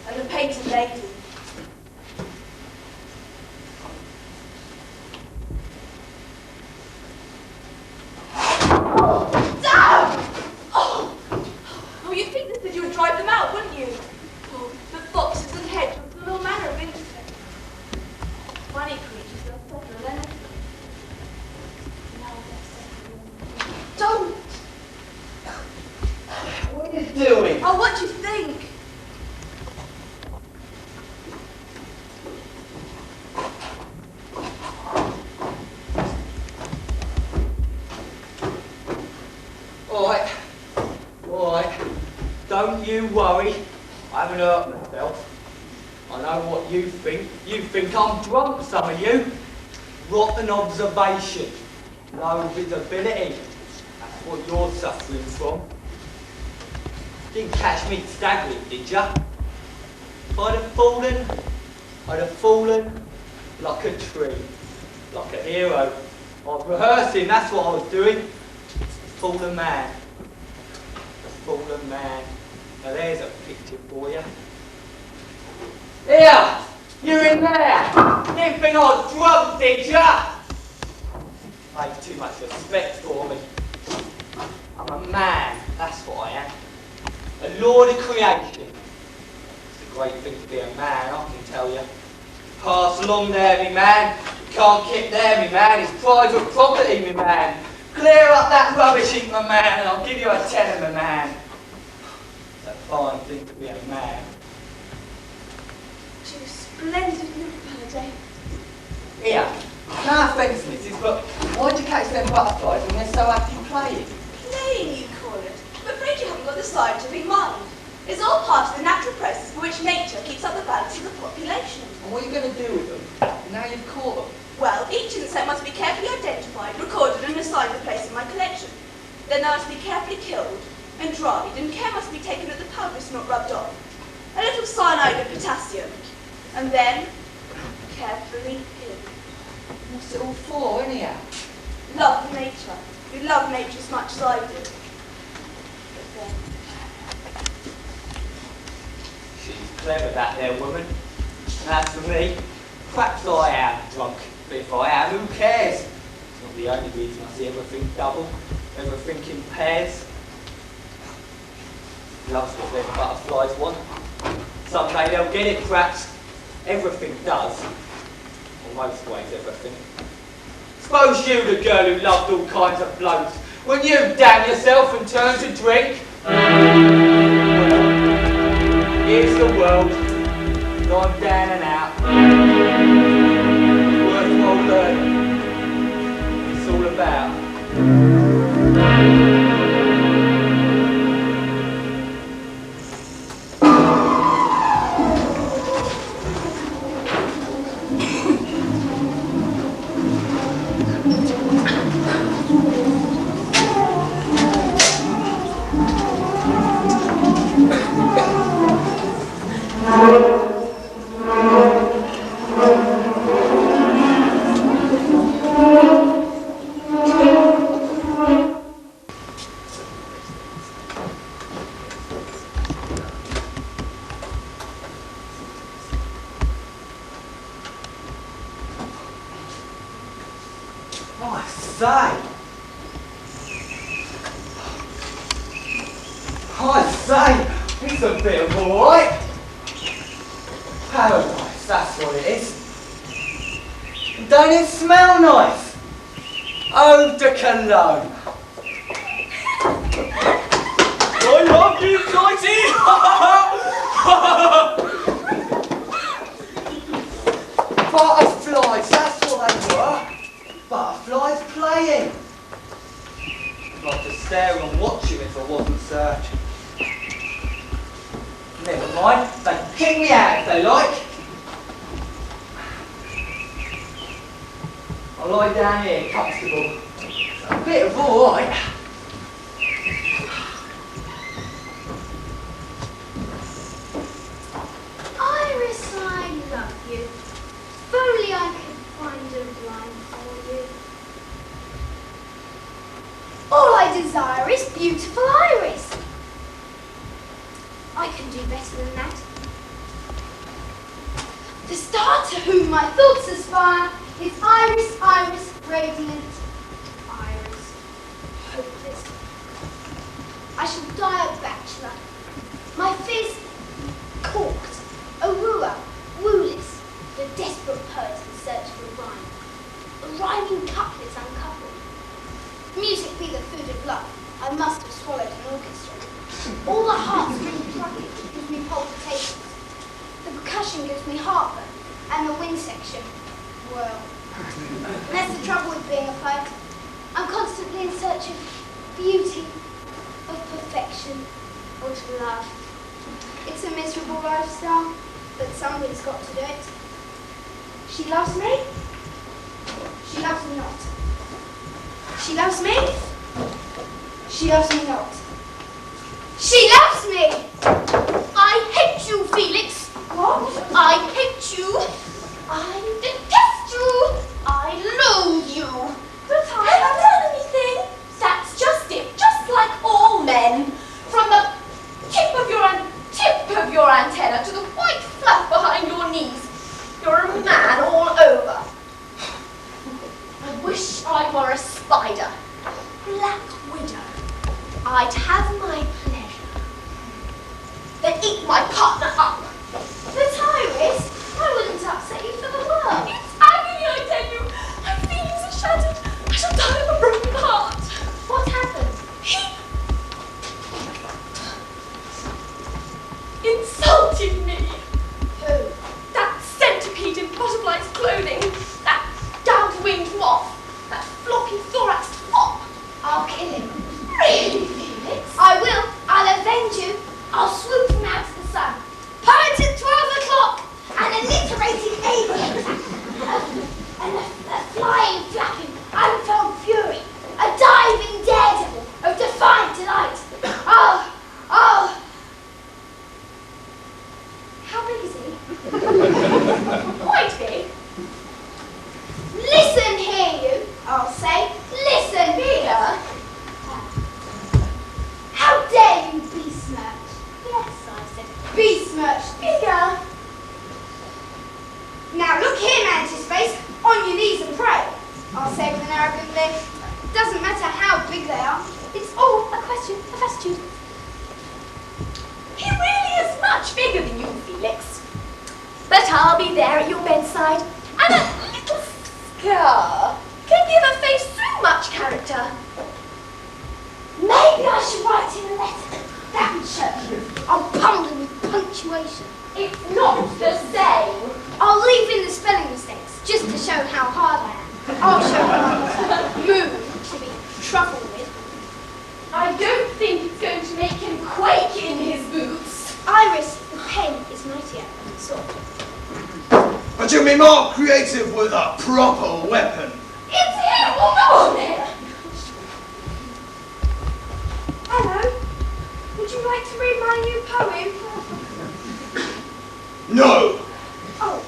and a painted lady. Damn! Oh, you'd think that you would drive them out, wouldn't you? Oh, the foxes and hedgehogs and all manner of insects. Funny creatures, they'll settle than anything. Now they're settling. Don't! What are you doing? Oh, what do you think? Alright. Don't you worry. I haven't hurt myself. I know what you think. You think I'm drunk, some of you. Rotten observation. Low visibility. That's what you're suffering from. Didn't catch me staggering, did ya? If I'd have fallen like a tree. Like a hero. I was rehearsing, that's what I was doing. Fallen man. The fallen man. Now there's a picture for you. Here! You're in there! You didn't think I was drunk, did ya? Made too much respect for me. I'm a man, that's what I am. A lord of creation. It's a great thing to be a man, I can tell you. Pass along there, me man. You can't keep there, me man. It's private property, me man. Clear up that rubbish heap, my man, and I'll give you a tenner, my man. It's a fine thing to be a man. She was splendid, little Halliday. Here, no offence, missus, but why'd you catch them butterflies when they're so happy playing? Playing, you call it. I'm afraid you haven't got the scientific mind. It's all part of the natural process for which nature keeps up the balance of the population. And what are you going to do with them? Now you've caught them. Well, each insect must be carefully identified, recorded and assigned a place in my collection. Then they must be carefully killed and dried, and care must be taken that the powder is not rubbed off. A little cyanide of potassium, and then carefully hidden. What's it all for, anyhow? Love nature. You love nature as much as I do. But then, She's clever, that there woman. And as for me, perhaps I am drunk. But if I am, who cares? It's not the only reason I see everything double, everything in pairs. Loves what them butterflies want. Someday they'll get it, perhaps. Everything does. Or most ways, everything. Suppose you, the girl who loved all kinds of blokes, wouldn't you damn yourself and turn to drink? Well, here's the world. Gone down and out. Worthwhile learning. It's all about. I say, it's a bit of alright. Paradise, that's what it is. Don't it smell nice? Eau de Cologne. I love you, Nighty! Butterflies, that's what they were. Butterflies playing. I'd like to stare and watch you if I wasn't searching. Never mind, they can kick me out if they like. I'll lie down here, comfortable. It's a bit of alright. Iris, I love you. If only I could find a rhyme for you. All I desire is beautiful Iris. I can do better than that. The star to whom my thoughts aspire is Iris, Iris, radiant Iris, hopeless. I shall die a bachelor, my fizz corked, a wooer, wooless, the desperate poet in search of a rhyme, a rhyming couplet uncoupled. Music be the food of love, I must have swallowed an orchestra. All the heartstring plucking gives me palpitations. The percussion gives me heartburn, and the wind section, well, that's the trouble with being a poet. I'm constantly in search of beauty, of perfection, of love. It's a miserable lifestyle, but somebody's got to do it. She loves me. She loves me not. She loves me. She loves me not. She loves me! I hate you, Felix. What? I hate you. I detest you. I loathe you. But I haven't done anything. That's just it, just like all men. From the tip of your antenna to the white fluff behind your knees. You're a man all over. I wish I were a spider. Black widow. I'd have my pleasure. Then eat my partner up. But Iris, I wouldn't upset you for the world. It's agony, I tell you. My feelings are shattered. I shall die of a broken heart. What happened? He insulted me. Who? That centipede in butterfly's clothing. That downwinged moth. That floppy thoraxed fop. I'll kill him. Really, Felix? I will. I'll avenge you. I'll swoop him out to the sun. Poet at 12 o'clock. An alliterating alien. A flying, flapping, unfurled fury. A diving daredevil of defiant delight. Oh. How big is he? Quite big. Listen here, you. I'll say. Listen here. How dare you besmirch? Yes, I said besmirch. Bigger. Now look here, Mantis Face, on your knees and pray. I'll say with an arrogant lick. Doesn't matter how big they are. It's all a question of attitude. He really is much bigger than you, Felix. But I'll be there at your bedside, and a little scar can give a face so much character. Maybe I should write him a letter. That would show you. I'll punctuate with punctuation. It's not the same. I'll leave in the spelling mistakes, just to show how hard I am. I'll show him moon to be truffled with. I don't think it's going to make him quake in his boots. Iris, the pen is mightier than the sword. But you'll be more creative with a proper weapon. It's him! Well, go on then! Hello. Would you like to read my new poem? No! Oh,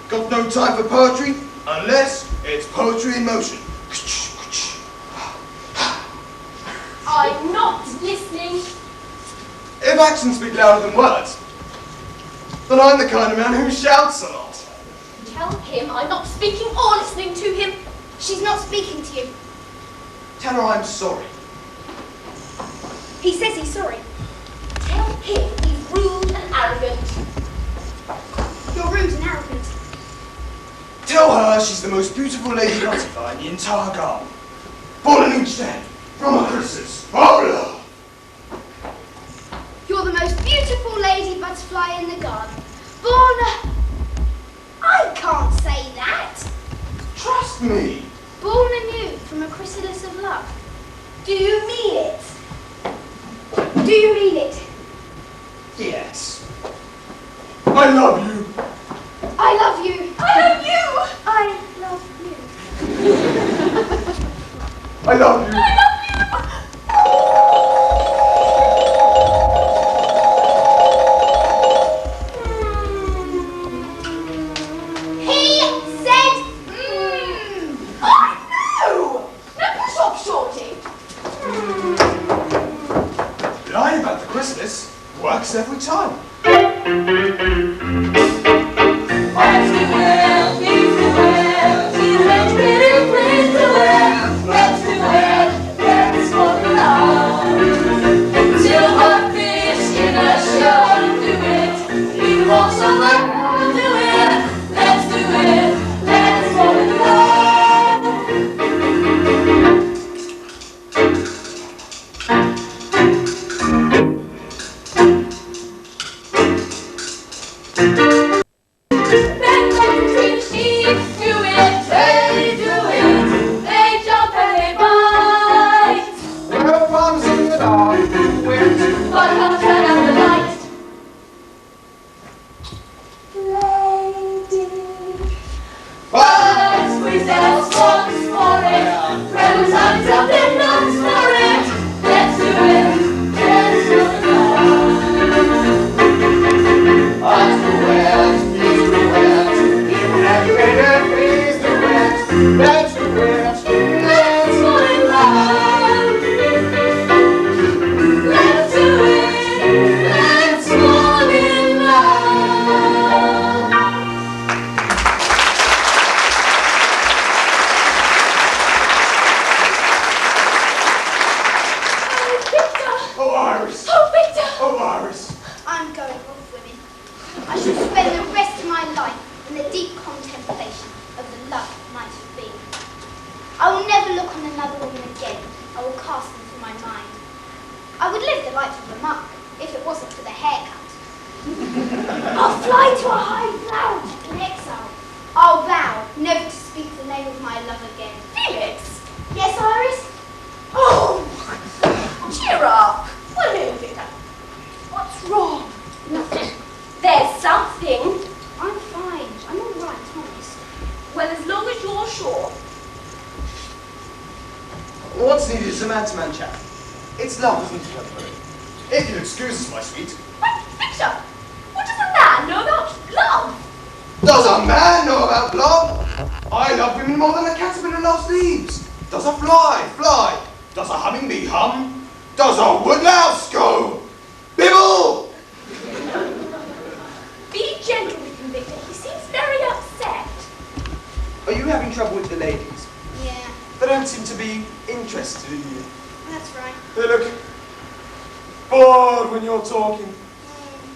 Got no time for poetry unless it's poetry in motion. I'm not listening. If actions speak louder than words, then I'm the kind of man who shouts a lot. Tell him I'm not speaking or listening to him. she's not speaking to you. Tell her I'm sorry. He says he's sorry. Tell him he's rude and arrogant. You're rude and arrogant. Tell her she's the most beautiful lady butterfly in the entire garden. Born each day from a chrysalis. Hola! You're the most beautiful lady butterfly in the garden. Born... I can't say that. Trust me. Born anew from a chrysalis of love. Do you mean it? Do you mean it? Yes. I love you. I love you. I love you! I love you. I love you. I love He said, I know! Now push off, Shorty. Lying about the chrysalis works every time. Honest the deep contemplation of the love that might have been. I will never look on another woman again. I will cast them from my mind. I would live the life of a monk if it wasn't for the haircut. I'll fly to a high cloud in exile. I'll vow never to speak the name of my love again. Felix! Yes, Iris? Oh! Cheer up! What is it? What's wrong? Nothing. There's something. I'm fine. I'm all right, honest. Well, as long as you're sure. What's needed is a man-to-man chat. It's love, isn't it, Edinburgh? If you'll excuse us, my sweet. Wait, Victor! What does a man know about love? Does a man know about love? I love women more than a caterpillar loves leaves. Does a fly fly? Does a hummingbee hum? Does a woodlouse go? Bibble! Be gentle with him, Victor. He seems very upset. Are you having trouble with the ladies? Yeah, They don't seem to be interested in you. that's right. They look bored when you're talking.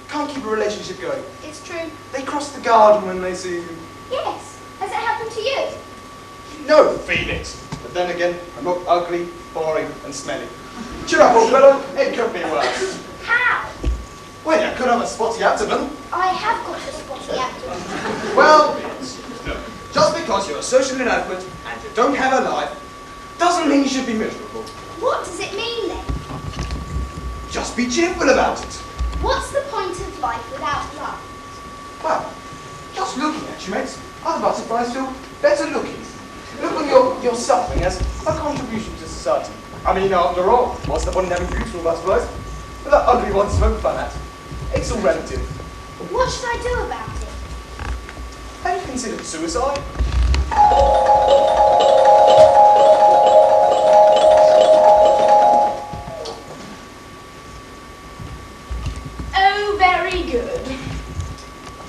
Can't keep a relationship going. It's true. They cross the garden when they see you. Yes. Has it happened to you? No, Felix. But then again, I'm not ugly, boring, and smelly. Cheer up, old fellow. It could be worse. How? Well, you could have a spotty abdomen. I have got a spotty abdomen. Well, Felix, look. Just because you're socially inadequate and you don't have a life, doesn't mean you should be miserable. What does it mean then? Just be cheerful about it. What's the point of life without love? Well, just looking at you, mates, other butterflies feel better looking. Look on your suffering as a contribution to society. I mean, after all, what's the point in having beautiful butterflies? But the ugly ones won't fun at. It's all relative. What should I do about it? Have you considered suicide? Oh, very good.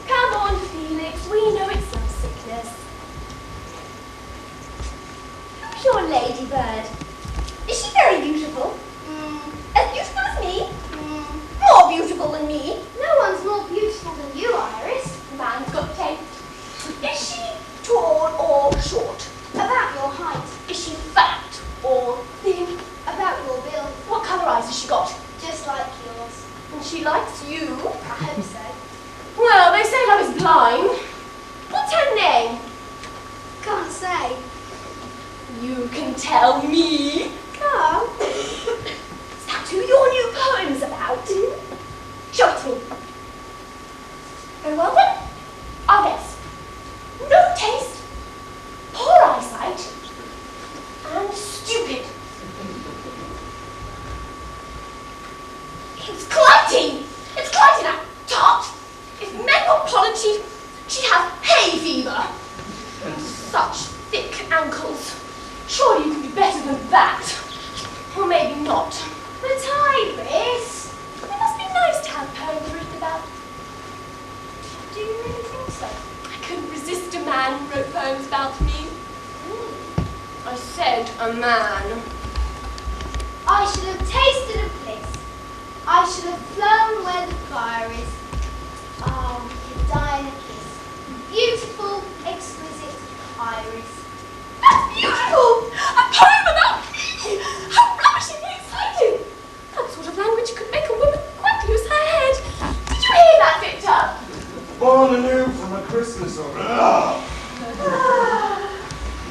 Come on, Felix. We know it's some sickness. Who's your ladybird? Is she very beautiful? As beautiful as me? More beautiful than me? No one's more beautiful than you, Iris. Man's got taste. Is she tall or short? About your height. Is she fat or thin? About your build. What colour eyes has she got? Just like yours. And she likes you? I hope so. Well, they say love is blind. What's her name? Can't say. You can tell me. Come. Is that who your new poem's about? Show it to me. Very well then. I'll guess. No taste, poor eyesight, and stupid. It's Clytie! It's Clytie, that tart! If men were pollen, she'd have hay fever. And such thick ankles. Surely you could be better than that. Or maybe not. But Iris. It must be nice to have poems written about. Do you really think so? I couldn't resist a man who wrote poems about me. I said a man. I should have tasted of bliss. I should have flown where the fire is. Ah, we could die in a kiss. Beautiful, exquisite Iris. That's beautiful! A poem about me! How ravishingly exciting! That sort of language could make a woman quite lose her head. Did you hear that, Victor? Born anew from a Christmas or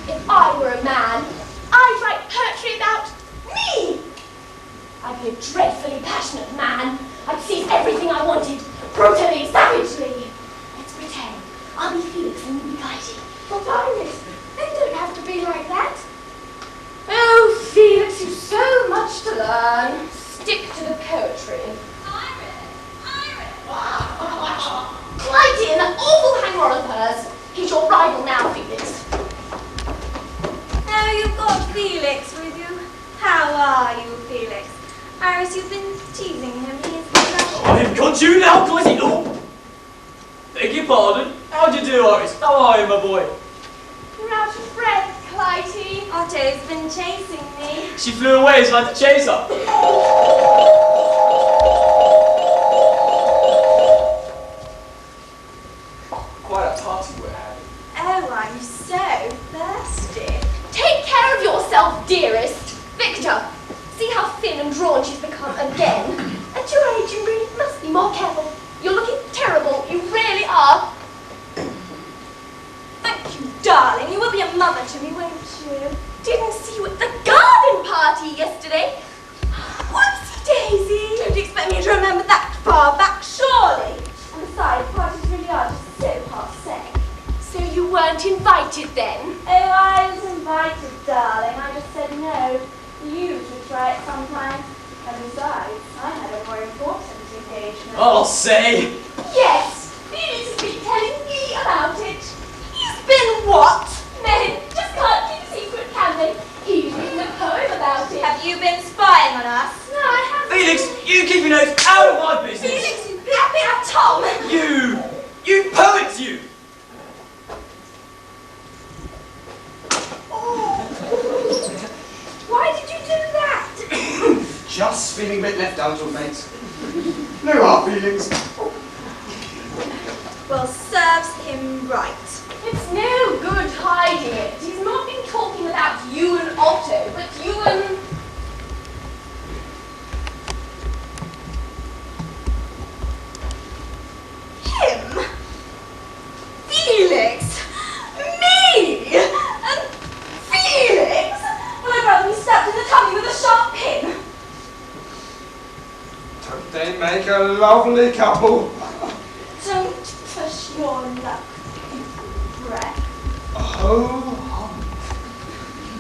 If I were a man, I'd write poetry about me! I'd be a dreadfully passionate man. I'd seize everything I wanted, brutally, savagely. Let's pretend. I'll be Felix and you be Clytie. But Iris, they don't have to be like that. Oh, Felix, you've so much to learn. Stick to the poetry. Clytie and that awful hanger-on of hers. He's your rival now, Felix. Oh, you've got Felix with you. How are you, Felix? Iris, you've been teasing him. He's I've got you now, Clytie. Oh, beg your pardon. How do you do, Iris? How are you, my boy? You're out of breath, Clytie. Otto's been chasing me. She flew away so I had to chase her. quite a party we're having. Oh, I'm so thirsty. Take care of yourself, dearest. Victor, see how thin and drawn she's become again. At your age, you really must be more careful. You're looking terrible. You really are. Thank you, darling. You will be a mother to me, won't you? Didn't see you at the garden party yesterday. Whoopsie daisy! Don't expect me to remember that far back, surely. And besides, parties really are just so passe. So you weren't invited then? Oh, I was invited, darling. I just said no. You should try it sometime. And besides, I had a more important engagement. I'll say. Yes. Felix has been telling me about it. He's been what? Men just can't keep a secret, can they? He's written a poem about it. Have you been spying on us? No, I haven't. Felix, you keep your nose out of my business. Felix, you big Tom! You poet, you. Why did you do that? Just feeling a bit left out of mate. No hard feelings. Well, serves him right. It's no good hiding it. He's not been talking about you and Otto, but you and... Him? Felix? Me? And Felix? Well, I'd rather be stabbed in the tummy with a sharp pin. Don't they make a lovely couple? Don't push your luck, you brat. Oh,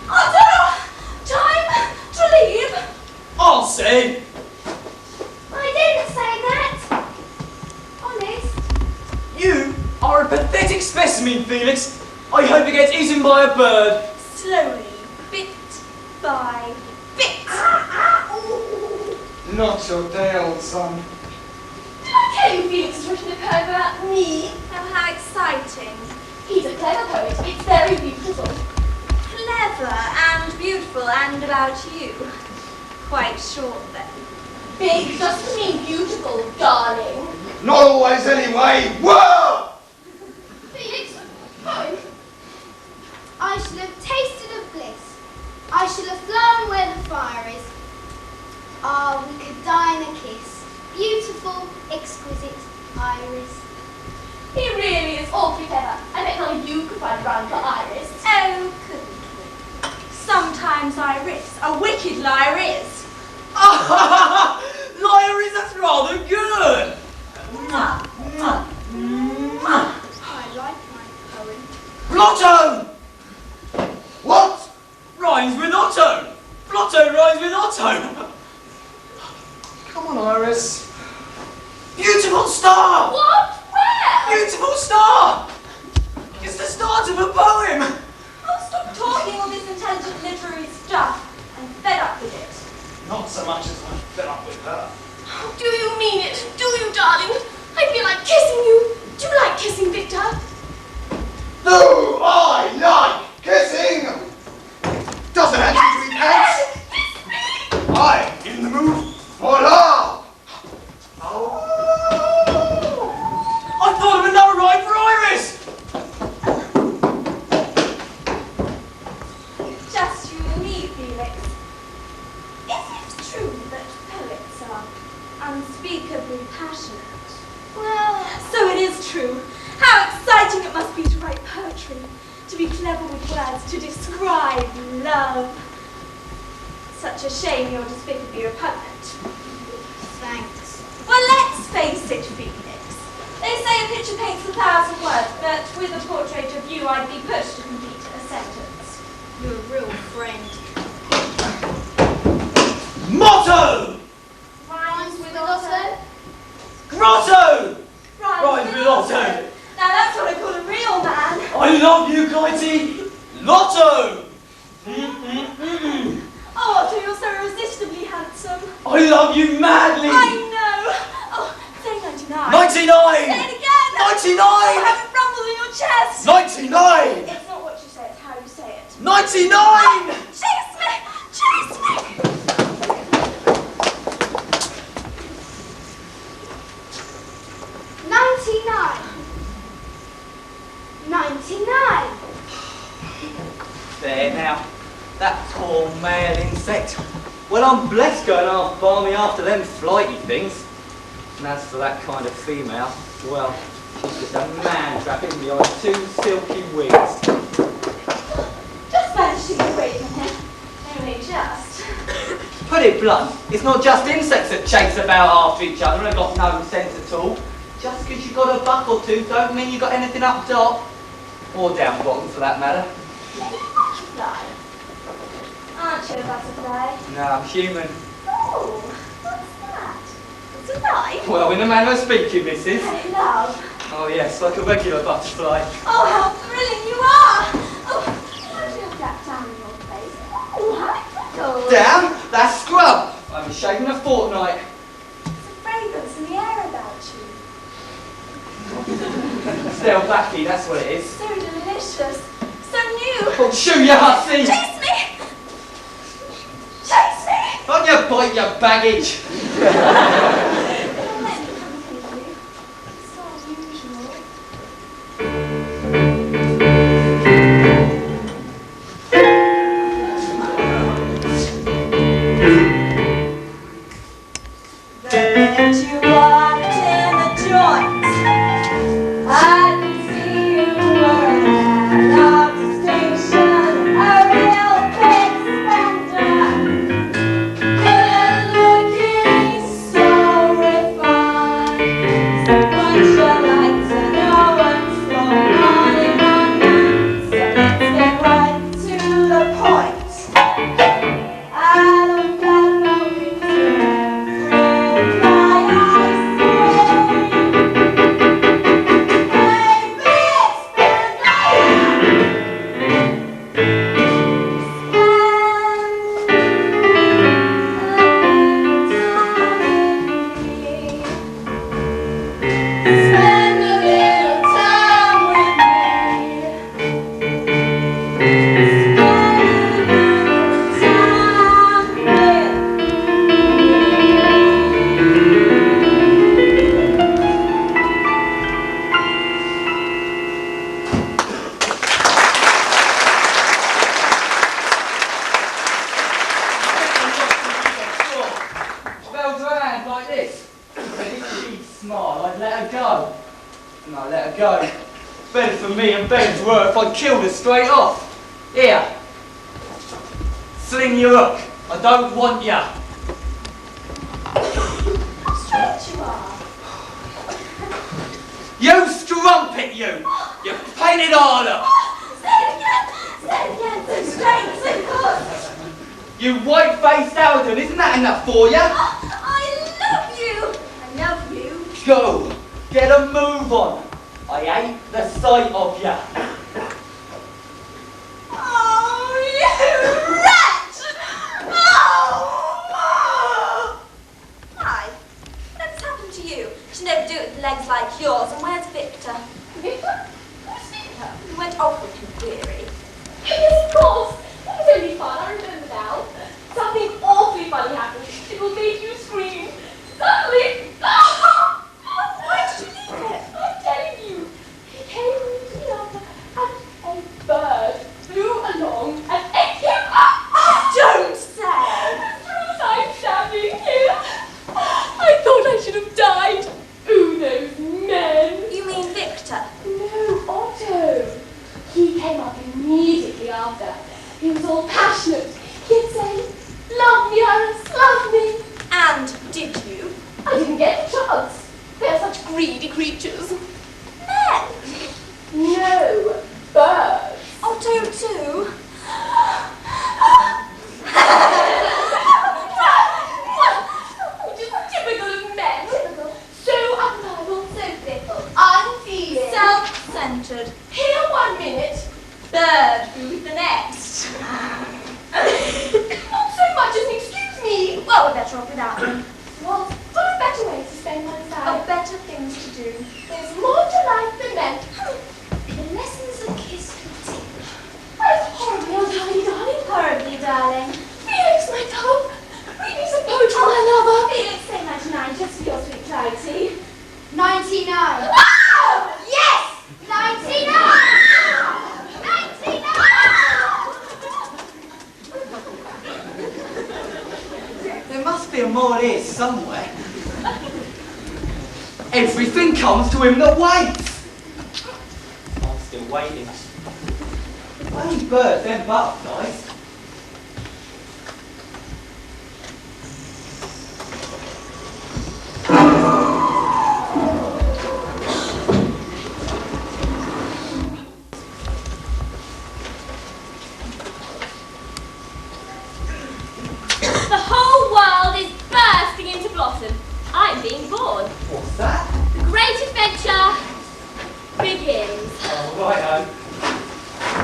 Otto! Time to leave. I'll say. I didn't say that. Honest. You are a pathetic specimen, Felix. I hope you get eaten by a bird. Slowly, bit by bit. not your day, old son. Did I tell you Felix has written a poem about me? Oh, how exciting. He's a clever poet. It's very beautiful. Clever and beautiful and about you. Quite short then. Big doesn't mean beautiful, darling. Not always, anyway. Whoa! Felix, poem. I shall have tasted of bliss. I shall have flown where the fire is. Ah, we could die in a kiss. Beautiful, exquisite Iris. He really is awfully clever. I bet none of you could find a rhyme for Iris. Oh, couldn't we? Sometimes Iris, a wicked liar is. Liar is, that's rather good. I like my poem. Blotto! What? Rhymes with Otto. Blotto rhymes with Otto. Come on, Iris. Beautiful star! What? Where? Beautiful star! It's the start of a poem. Oh, stop talking all this intelligent literary stuff. I'm fed up with it. Not so much as I'm fed up with her. Do you mean it? Do you, darling? I feel like kissing you. Do you like kissing, Victor? Do I like kissing? Doesn't have to be pants. I'm in the mood for love. Oh. I thought of another rhyme for Iris. Just you and me, Felix. Is it true that poets are unspeakably passionate? Well, so it is true. How exciting it must be to write poetry, to be clever with words, to describe love. Such a shame you're despicably repugnant. Thanks. Well, let's face it, Felix. They say a picture paints 1,000 words, but with a portrait of you, I'd be pushed to complete a sentence. You're a real friend. Motto! Rhymes with Otto? Grotto! Rhymes Rhymes with Otto. Now that's what I call a real man. I love you, Clytie. Lotto! Oh, Otto, you're so irresistibly handsome. I love you madly. I know. Oh, say 99. 99! Say it again. 99! Oh, have it rumble in your chest. 99! It's not what you say, it's how you say it. 99! Chase me! Chase me! 99. 99. There now, that poor male insect. Well, I'm blessed going half balmy after them flighty things. And as for that kind of female, well, she's just a man trap in behind two silky wings. Just managed to get away from him. Only just. Put it blunt, it's not just insects that chase about after each other and got no sense at all. Just because you got a buck or two don't mean you got anything up top. Or down bottom for that matter. Butterfly. Aren't you a butterfly? No, I'm human. Oh, what's that? It's alive. Well, in a manner of speaking, missus. I love. Oh yes, like a regular butterfly. Oh, how thrilling you are! Oh, why do you have that down in your face? Oh, how little. Damn, that's scrub. I've been shaving a fortnight. There's a fragrance in the air about you. Stale backy, that's what it is. So delicious. So new. Oh, shoo, you hussy! Chase me! Chase me! Don't you bite your baggage? Don't let me come with you. It's not usual. The minute you walked in the joint, I could see you were an art distinction, a real big spender. Good looking, so refined. So what you like to know and flow on and on. So let's get right to the point. I don't got no reason for my eyes away. Baby, it's been spend a little time with me. Spend a little time with me. If I held her hand like this, and if she'd smile, I'd let her go. And I let her go. Better for me and better for her if I killed her straight off. Here. Sling your hook. I don't want ya. How strange you are. You strumpet, you! You painted harder! Say it again, so strange, so good. You white-faced Alden, isn't that enough for ya? I love you. I love you. Go! Get a move on! I hate the sight of ya. Oh, you wretch! Oh! Why? What's happened to you? Should never do it with legs like yours. And where's Victor? Victor? Who's Victor? He went off with him, query. Yes, of course. It was only fun, I remember now. Something awfully funny happened. It will make you scream. Suddenly, Why did you leave it? I'm telling you, he came into the other and a bird flew along and ate him up. Don't say! As soon as I'm standing here, I thought I should have died. Ooh, those men. You mean Victor? No, Otto. He came up immediately after. He was all passionate. He'd say, "Love me, Iris, love me." And did you? I didn't get a chance. They're such greedy creatures. Men? No, birds. Otto too? Just typical of men. So unreliable, so fickle, unfeeling. Self-centered. Here 1 minute, Bird food the next. not so much as an excuse me. Well, we're better off without them. Well, what a better way to spend one's Oh, time. better things to do. There's more to life than men. The lessons a kiss can teach. That's horribly untidy, darling. Horribly, darling. Felix, my love. Read me some poetry, my lover. Felix, say 99 just for your sweet charity. 99. Oh! Yes! 99! more here somewhere. Everything comes to him that waits. I'm still waiting. Only birds, them butterflies. The whole world is bursting into blossom. I'm being born. What's that? The great adventure begins. Oh, righto.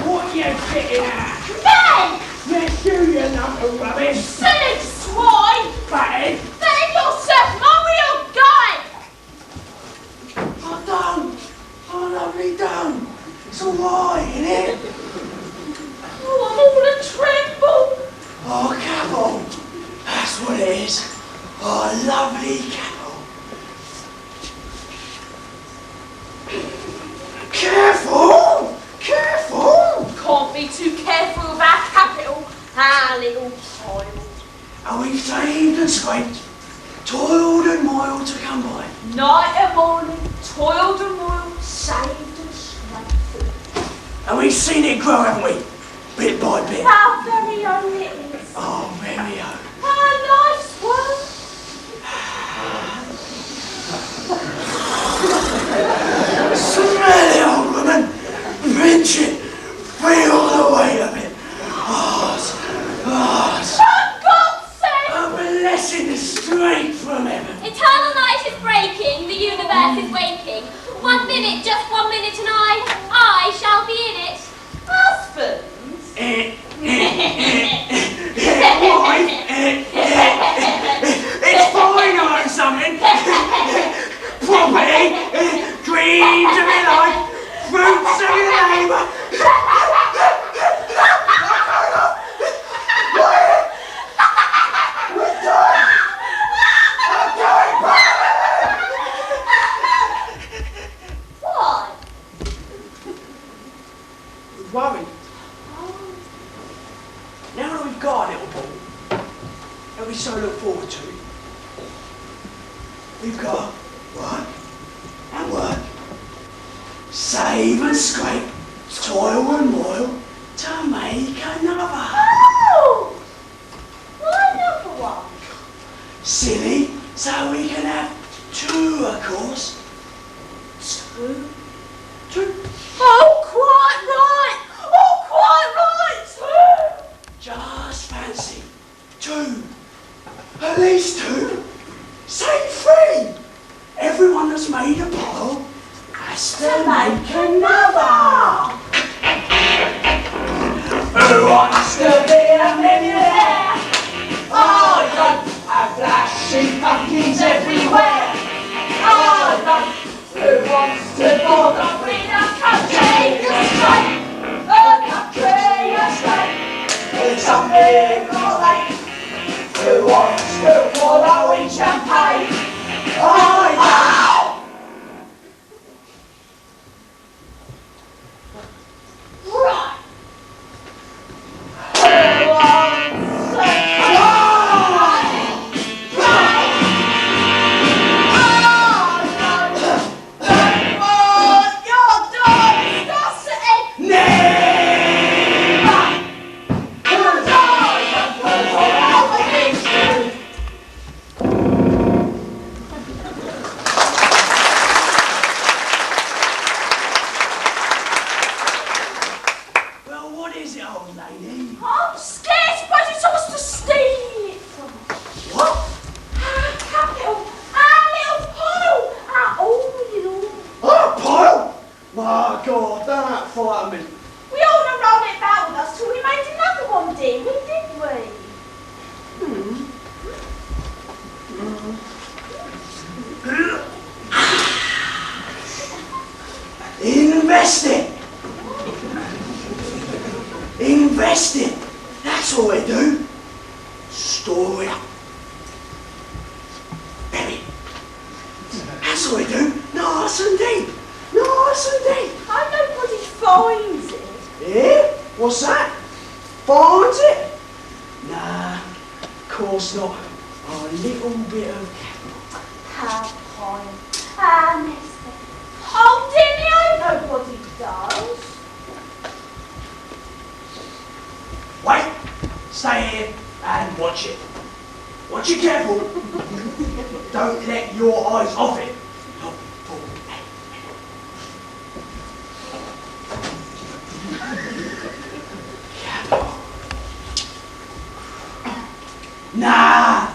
What you getting at? Ben! Yes, you lump of rubbish. Silly swine! Fatty. Behave yourself, my real guy! I don't. I lovely don't. It's alright, innit? Oh, I'm all a tremble. Oh, Carol. That's what it is. Oh, lovely Carol. Careful! Careful! Can't be too careful of our capital, our little child. And we've saved and scraped, toiled and moiled to come by. Night and morning, toiled and moiled, saved and scraped. And we've seen it grow, haven't we? Bit by bit. How very own it is. Oh, very own. Our life's work. Smell it, old woman. Pinch it. Feel the weight of it. Oh, For God's sake! a blessing straight from heaven. Eternal night is breaking, the universe is waking. 1 minute, just 1 minute, and I shall be in it. Husbands? Wife, it's fine, I know something. Property, dreams of your life, fruits of your labour. Why? Worried. Now that we've got a little ball that we so look forward to, we've got work and work, save and scrape, toil and moil to make another. Oh! Why another one? Silly, so we can have two, of course. Two. Oh, quite right! Oh, quite right, too! Just fancy. Two. At least two. Say three. Everyone that's made a pile has to make another. Who wants to be a millionaire? Oh, don't have flashing pumpkins everywhere. Oh, don't. Who wants to bore the freedom country? The country estate. It's something or late. Who wants to follow in champagne? Oh, Right! Who wants to... I'm scarce ready to us to steal it from us. What? Our capital, our little pile, our all in all. Oh, pile? My God, that frightened me. We ought to roll it back with us till we made another one, dear, didn't we? Invest it. Invest it. That's all we do. Store it up. Bury it. That's all we do. Nice and deep. Nice and deep. And nobody finds it. Yeah? What's that? Finds it? Nah, of course not. a little bit of How kind. Ah, Mister. Oh, Dinny, nobody does. Wait, stay here and watch it. Watch it careful. Don't let your eyes off it. Nah.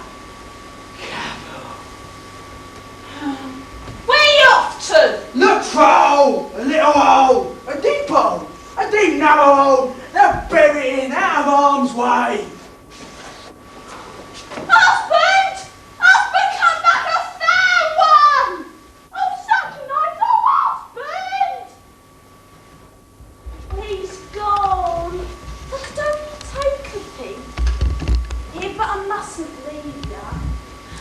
Where you off to? Look for a hole, a little hole, a deep hole, a deep narrow hole. Now bury it in out of harm's way. Husband! Husband, come back, I found one! Oh, such a nice old husband! He's gone. I could only take a peek. Yeah, but I mustn't leave ya.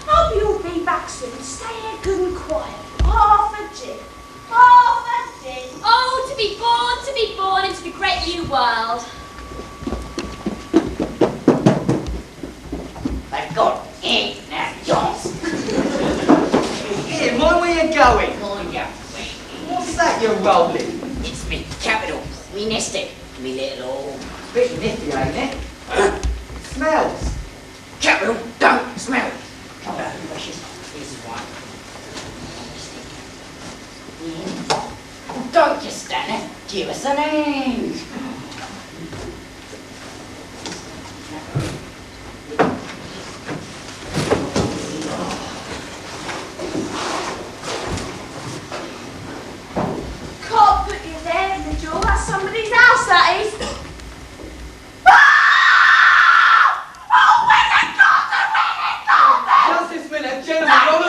Hope you'll be back soon. Stay here good and quiet. Half a jig. Half a jig. Oh, to be born into the great new world. They've got it now, Johns. Here, mind where you're going. Mind ya. What's that you're rolling? It's me capital, me nest egg, me little old Bit nifty, ain't it? Smells. capital. Don't smell it. Come on, precious. Here's one. Don't just stand there. Give us an hand. Can't put you there, Nigel. That's somebody's house, that is. Just this minute, gentlemen, I'm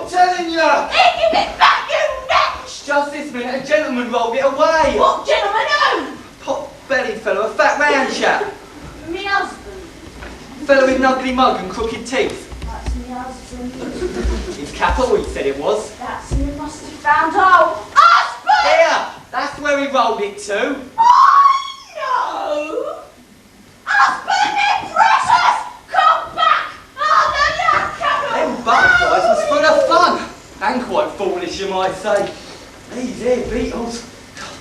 telling you. Give it back, you wretch! just this minute, a gentleman rolled it away. What gentleman who? Pot-bellied fellow, a fat round chap. Me husband. Fellow with an ugly mug and crooked teeth. That's me husband. His capital, he said it was. That's me must have found out. Husband! Here, that's where he rolled it to. Oh, no! Husband, me precious! Come back! Oh, Them butterflies was full of fun. And quite foolish, you might say. These here beetles,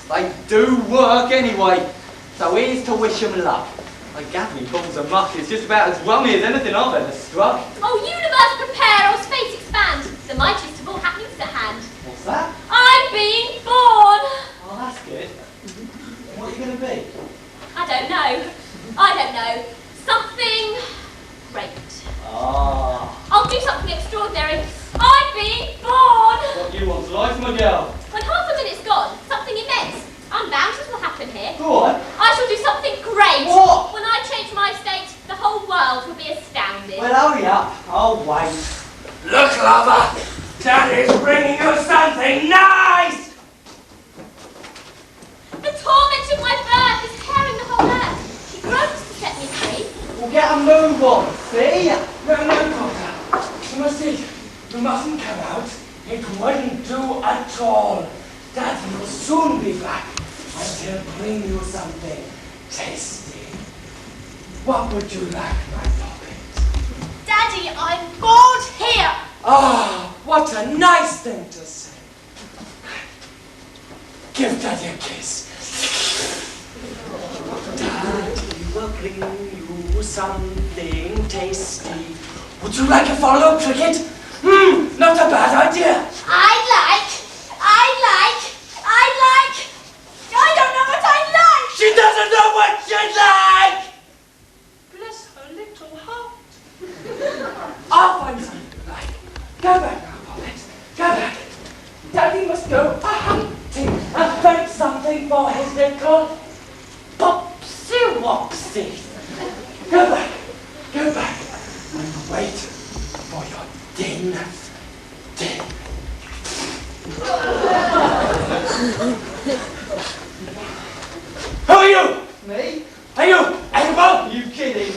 they do work anyway. So here's to wish 'em luck. A gathering balls of muck is just about as rummy as anything I've ever struck. Oh, universe prepare, or space expand. The mightiest of all happenings at hand. What's that? I'm being born. Oh, that's good. What are you going to be? I don't know. Something great. Ah. I'll do something extraordinary. I'm being born. What do you want, life, my girl? When half a minute's gone, something immense, unbounded will happen here. Go on. I shall do something great. What? When I change my state, the whole world will be astounded. Well, hurry up. I'll wait. Look, lover. Daddy's bringing you something nice. The torment of my birth is tearing the whole earth. She groans to set me free. We'll get a move on, see? No, Doctor. You must eat. You mustn't come out. It wouldn't do at all. Daddy will soon be back. And he'll bring you something tasty. What would you like, my poppet? Daddy, I'm bored here. Ah, what a nice thing to say. Give Daddy a kiss. Daddy will bring you something tasty. Would you like a follow cricket? Not a bad idea. I don't know what I like. She doesn't know what she'd like. Bless her little heart. I'll find something you like. Go back now, Poppet. Go back. Daddy must go a-hunting and find something for his little Popsy-Wopsy. Go back. Go back. And wait for your din. Who are you? Me? Are you Abel? Are you kidding?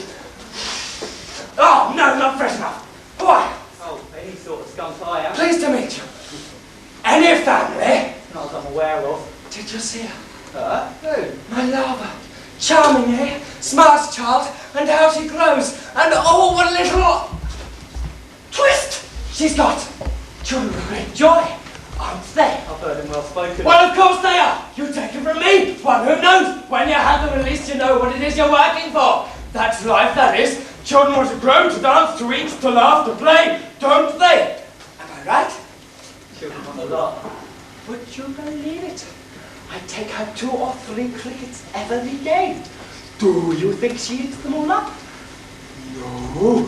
Oh, no, not fresh enough. Why? Oh, any sort of skunk I am. Pleased to meet you. Any family? Not as I'm aware of. Did you see her? Her? Who? My lover. Charming, eh? smarts child, and how she grows, and oh, what a little twist she's got. Children of great joy, aren't they? I've heard them well spoken. Well, of course they are. You take it from me. One who knows. When you have them, at least you know what it is you're working for. That's life, that is. Children want to grow, to dance, to eat, to laugh, to play, don't they? Am I right? Children want a lot. Would you believe it? I take her 2 or 3 crickets every day. Do you think she eats them all up? No.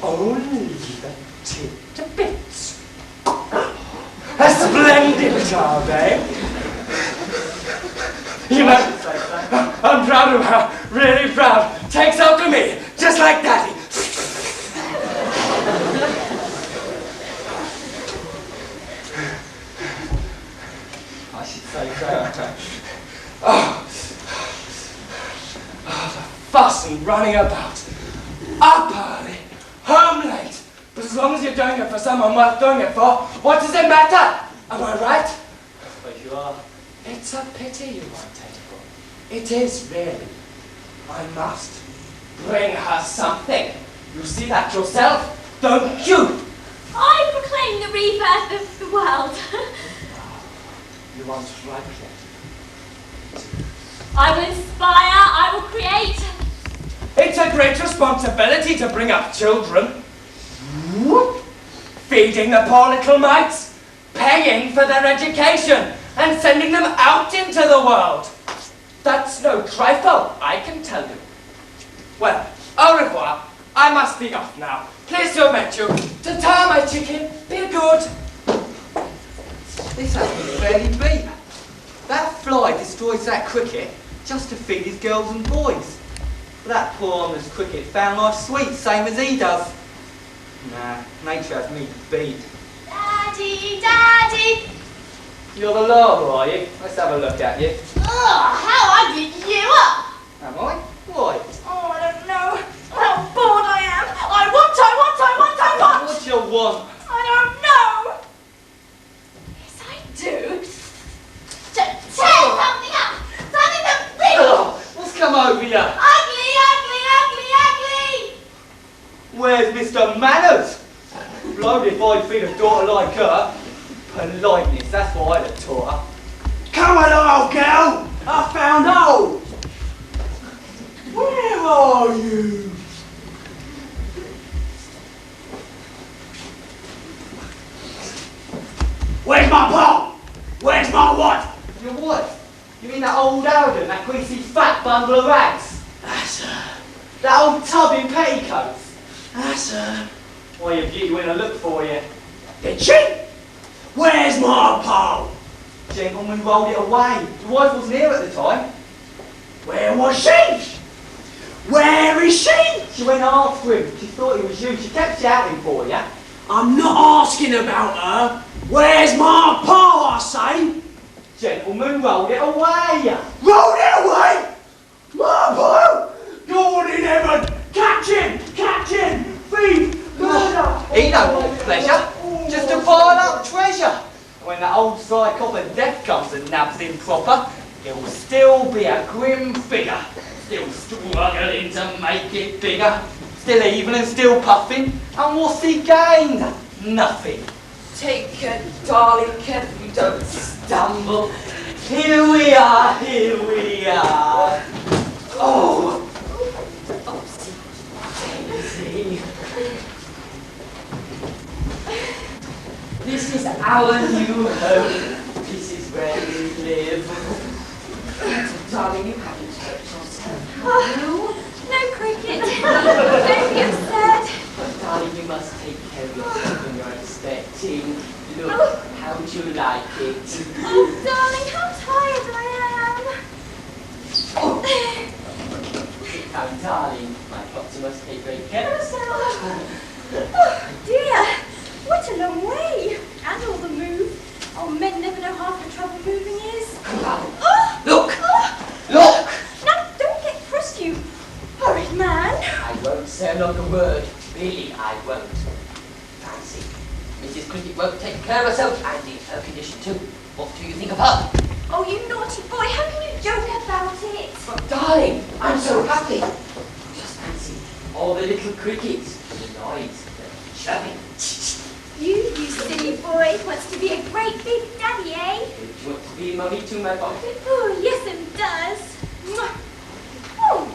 Only the tidbits. A splendid job, eh? You know, I'm proud of her, really proud. Takes after me, just like Daddy. I should say so. Oh, the fuss and running about. Up early, home late. But as long as you're doing it for someone worth doing it for, what does it matter? Am I right? I suppose you are. It's a pity you won't take it. It is, really. I must bring her something. You see that yourself, don't you? I proclaim the rebirth of the world. You want to write it? I will inspire, I will create. It's a great responsibility to bring up children. Feeding the poor little mites, paying for their education, and sending them out into the world. That's no trifle, I can tell you. Well, au revoir. I must be off now. Pleased to have met you. Ta-ta, my chicken. Be good. This has been fairly beat. That fly destroys that cricket just to feed his girls and boys. But that poor honest cricket found life sweet, same as he does. Nah, nature has me beat. Daddy, Daddy! You're the larva, are you? Let's have a look at you. Oh, how I get you up! Am I? Why? Oh, I don't know. How bored I am. I want. What do you want? I don't know. Yes, I do. Tear something up. Something that's big. Oh, what's come over you? Ugly, ugly, ugly, ugly. Where's Mr. Manners? Blowed if I'd feed a daughter like her. Politeness, that's what I'd have taught her. Come along, old girl! I found old! Where are you? Where's my pot? Where's my what? Your wife? You mean that old Alden, that greasy fat bundle of rags? That's her. That old tub in petticoats? That's her. Why, your beauty went to look for you. Did she? Where's my pole? Gentleman rolled it away. Your wife wasn't here at the time. Where was she? Where is she? She went after him. She thought it was you. She kept shouting for you. I'm not asking about her. Where's my pole, I say? Gentleman rolled it away. Rolled it away! My pole! God in heaven! Catch him! Catch him! Thief! Murder! He don't want pleasure, just to pile up treasure. When that old psychop of death comes and nabs him proper, he'll still be a grim figure, still struggling to make it bigger, still evil and still puffing, and what's he gained? Nothing. Take care, darling, careful you don't stumble. Here we are, here we are. Oh! Daisy. This is our new home. This is where we live. Darling, you haven't hurt yourself. Oh, no cricket. Don't be upset. But darling, you must take care of yourself when you're expecting. Look, how do you like it? Oh, darling, how tired I am. Sit down, darling. My doctor must take great care of herself. Oh, dear. What a long way. And all the move. Oh, men never know half the trouble moving is. Oh! Look! Oh! Look! Now, don't get cross, you horrid man. I won't say another word. Really, I won't. Fancy. Mrs. Cricket won't take care of herself, and in her condition too. What do you think of her? Oh, you naughty boy, how can you joke about it. But darling, I'm so happy. Just fancy all the little crickets, the noise, the chirping. You silly boy, wants to be a great big daddy, eh? You want to be mummy to my pocket? Oh, yes, it does. Mwah. Oh,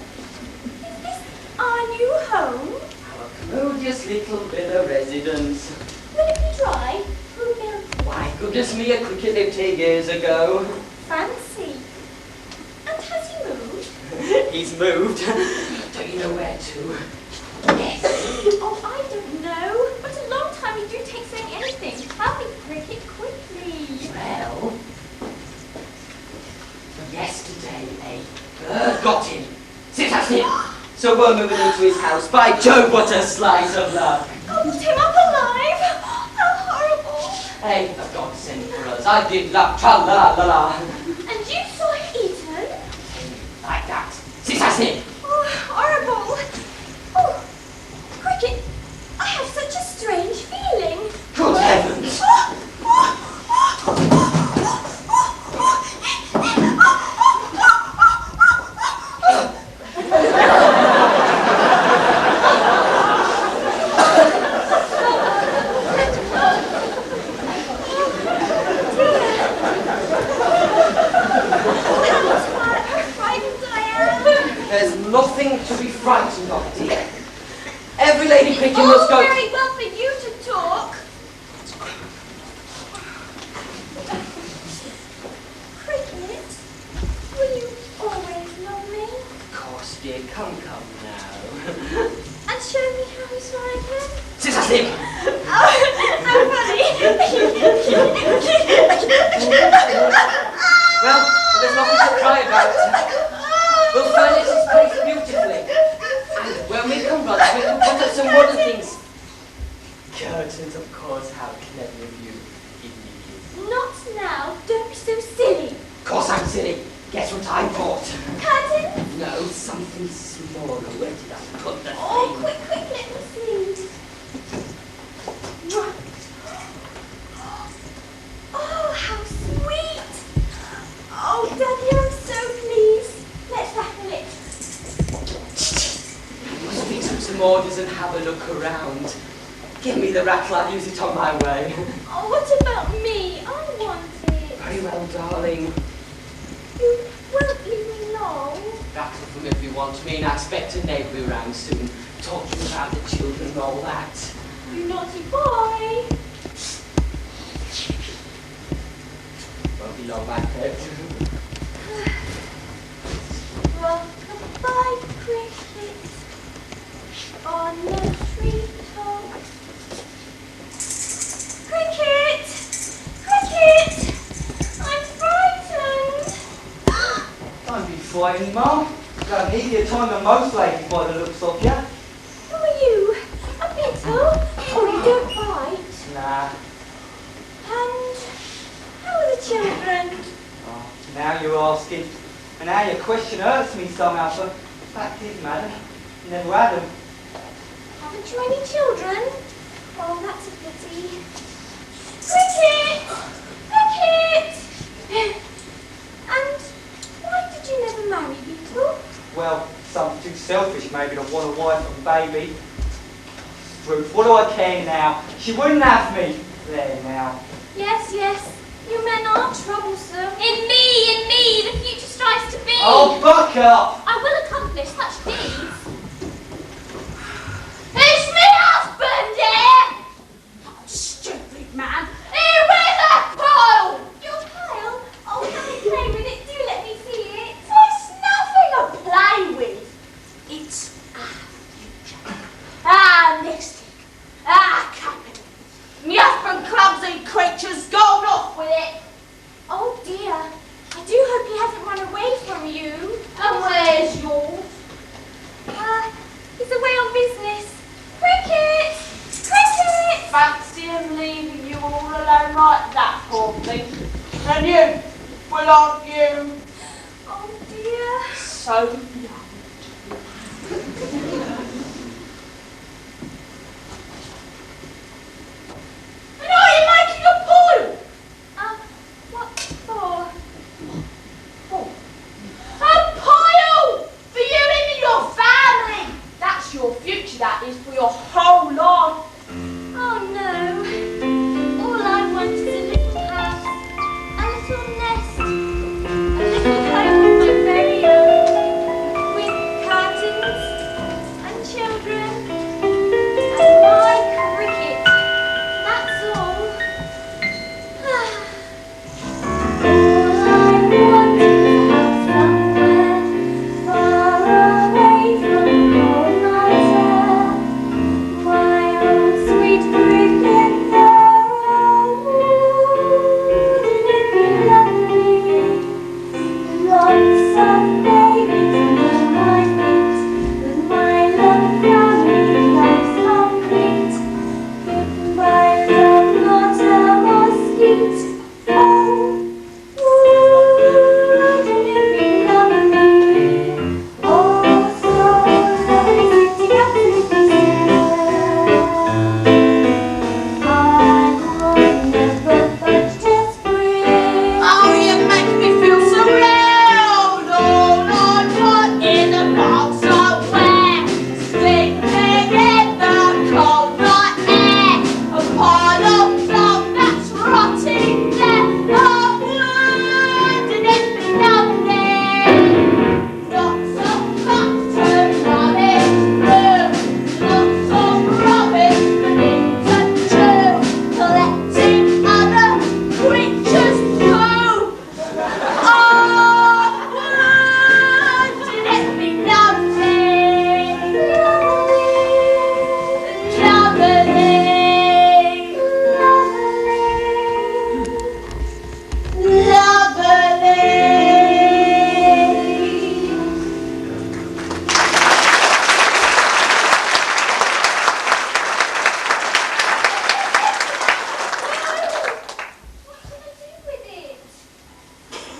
is this our new home? Our commodious little villa residence. Will it be dry? Who built it? Why, goodness me, a cricket lived here years ago. Fancy. And has he moved? He's moved. Don't you know where to? Yes. Oh, I don't know. But a long time you do take saying anything. Tell me, Cricket, quickly. Well, yesterday a bird got him. Sit at him. So we're moving into his house. By Jove, what a slice of luck. Got him up alive. How horrible. Hey, for God's sake for us. I did luck. Tra-la-la-la. And you saw it eaten? Like that. Sit at him. Oh, horrible. Oh, Cricket, I have such a strange feeling. Good heavens. There's nothing to be frightened of, dear. Every lady cricket must go. Very well for you to talk. Cricket, will you always love me? Of course, dear. Come now. And show me how he's riding? Sit at him. Oh, how funny. Well, there's nothing to cry about. We'll furnish this place beautifully. And when we come back, we can put up some modern things. Curtains, of course. How clever of you. Not now. Don't be so silly. Of course I'm silly. Guess what I bought? Curtains? No, something smaller. Where did I put the Oh, thing? quick, let me see. Oh, how sweet. Oh, Daddy, I'm so pleased. Let's rattle it. Must fix up some orders and have a look around. Give me the rattle, I'll use it on my way. Oh, what about me? I want it. Very well, darling. You won't leave me long. Rattle from if you want me, and I expect a neighbour round soon. Talk to you about the children and all that. You naughty boy. Won't be long, my pet. Well, goodbye, Cricket. On the treetop. Cricket! Cricket! I'm frightened. Don't be frightened, Mum. You've got an easier time than most ladies by the looks of you. Who are you? A beetle? Oh, you don't bite. Nah. And how are the children? Oh, now you're asking. And now your question hurts me somehow, but the fact is, madam, you never had them. Haven't you any children? Oh, that's a pity. Cricket! Cricket! And why did you never marry Beetle? Well, something too selfish maybe to want a wife and baby. Ruth, what do I care now? She wouldn't have me. There now. Yes, yes. You men are troublesome. In me, the future strives to be. Oh, buck up! I will accomplish such deeds. It's me husband, yeah? Oh, stupid man. Here with a pile! Your pile? Oh, let me play with it. Do let me see it. It's nothing to play with. It's our future. Our mystic. Our company. Me husband clumsy creatures gone off with it. Oh dear. I do hope he hasn't run away from you. And where's yours? He's away on business. Cricket! Cricket! Fancy him leaving you all alone like that, poor thing. And you, well, aren't you Oh dear. so young? And are you making a boil? What for? Oh,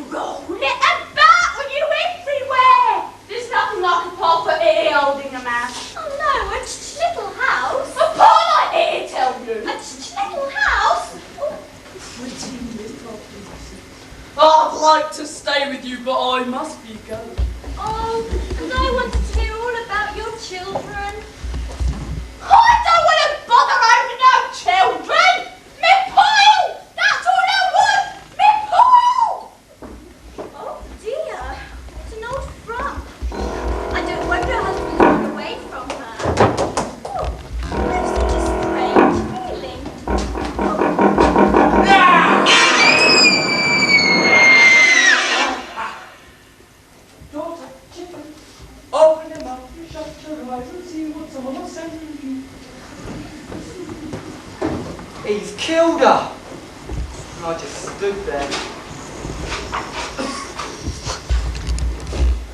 roll it about with you everywhere. There's nothing like a pulpit here holding a mouse. Oh no, a little house. A pie here, tell you. A little house. Oh, pretty little. I'd like to stay with you, but I must be going. Oh, and I want to hear all about your children. I don't want to bother over no children. Me pile. That's all I want. Me pile. Oh dear, it's an old frock. I don't wonder her husband's run away from her. Oh, there's such a strange feeling. Daughter, chicken, open them up, you shut your eyes and see what someone will send you. He's killed her. And I just stood there.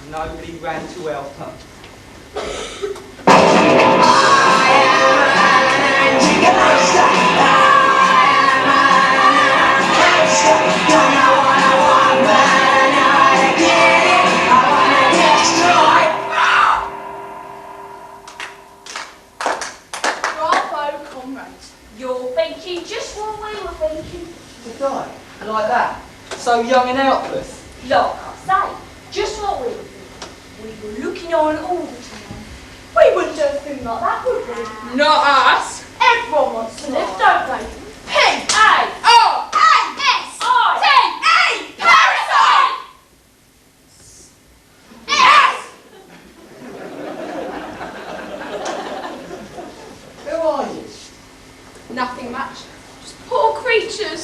Nobody ran to help her. Bravo, comrades. You're thinking just what we were thinking. To die? Like that? So young and helpless? Like I say, just what we were thinking. We were looking on all the time. We wouldn't do a thing like that, would we? Not us. Everyone wants to live, don't they? P-A-R-A-S-I-T-A, parasite! Yes! Who are you? Nothing much. Just poor creatures.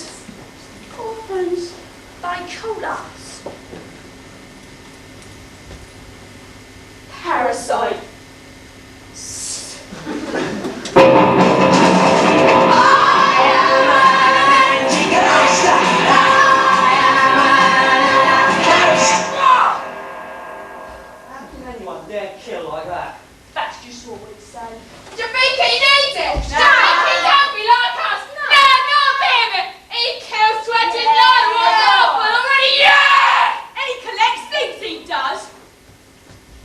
Orphans. They killed us. Parasite. How can anyone dare kill like that? That's just what we say. Do you think he needs it? No. Do you think he don't be like us? No, not a bit of it. He kills 20 lions already, yeah! And he collects things, he does.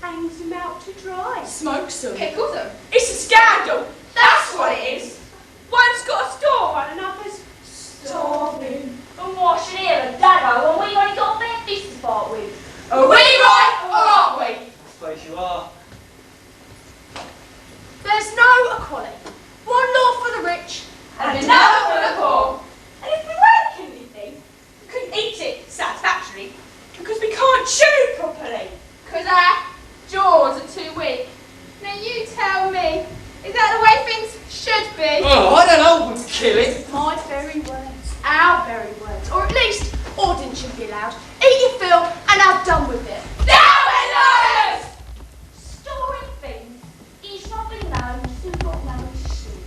Hangs them out to dry. Smokes them. Pickles them. It's a scandal. That's what it is. One's got a store and another's starving. And washing here and dagger when we've only got bare fish to part with. Are we right or aren't we? I suppose you are. There's no equality. One law for the rich and another for the poor. And if we weren't killing anything, we couldn't eat it satisfactorily because we can't chew properly. Because our jaws are too weak. Now you tell me, is that the way things should be? Oh, I don't know what's killing. My very words, our very words, or at least ordinance should be allowed. Eat your fill and have done with it. Now we're liars! Storing things is not been known to got known to shoot.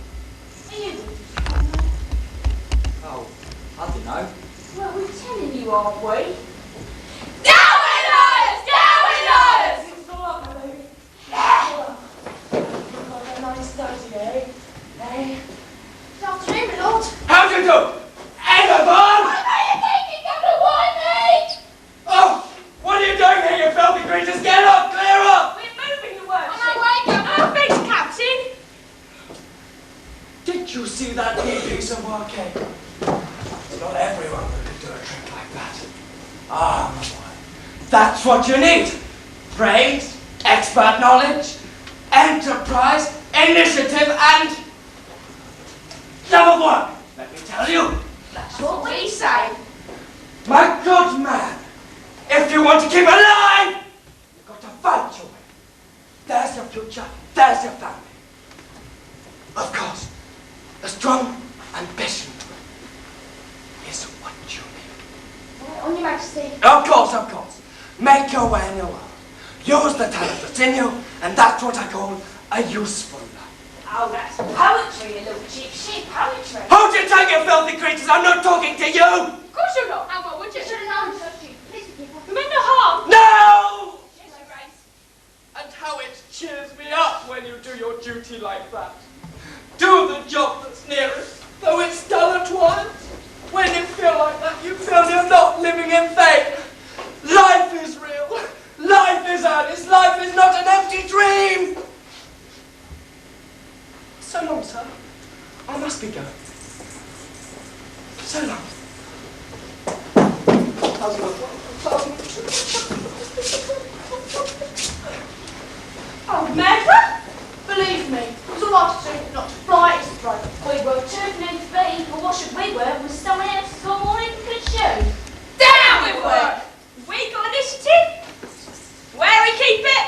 Are you? Oh, I don't know. Well, we're telling you, aren't we? Now we're liars! Now we're liars! It's all up, my baby. Yeah. Got a nice dirty, eh? Eh? Good afternoon, my lord. How do you do? Everyone! What are you thinking? Come to warn me! Oh, what are you doing here, you filthy creatures? Get up, clear up! We're moving, your worship. On my way, Governor. Thanks, Captain. Did you see that neat piece of work, eh? It's not everyone who can do a trick like that. Ah, my boy. That's what you need. Brains, expert knowledge, enterprise, initiative, and love of work. Let me tell you. That's what we say. My good man, if you want to keep alive, you've got to fight your way. There's your future, there's your family. Of course, a strong ambition is what you need. On your majesty. Of course. Make your way in your world. Use the talent that's in you, and that's what I call a useful life. Oh, that's poetry, you little cheap sheep. Poetry. Hold your tongue, you filthy creatures! I'm not talking to you! Of course you're not. And what would you? Should have known, don't you? Please forgive us. You meant no harm. No! Yes, Your Grace. And how it cheers me up when you do your duty like that. Do the job that's nearest, though it's done at once. When you feel like that, you feel you're not living in vain. Oh, Magda, believe me, it was all I could do not to fly at his throat. We were too need to be, but what should we work with someone else's got more in could show. Down with work! We got initiative? Where we keep it?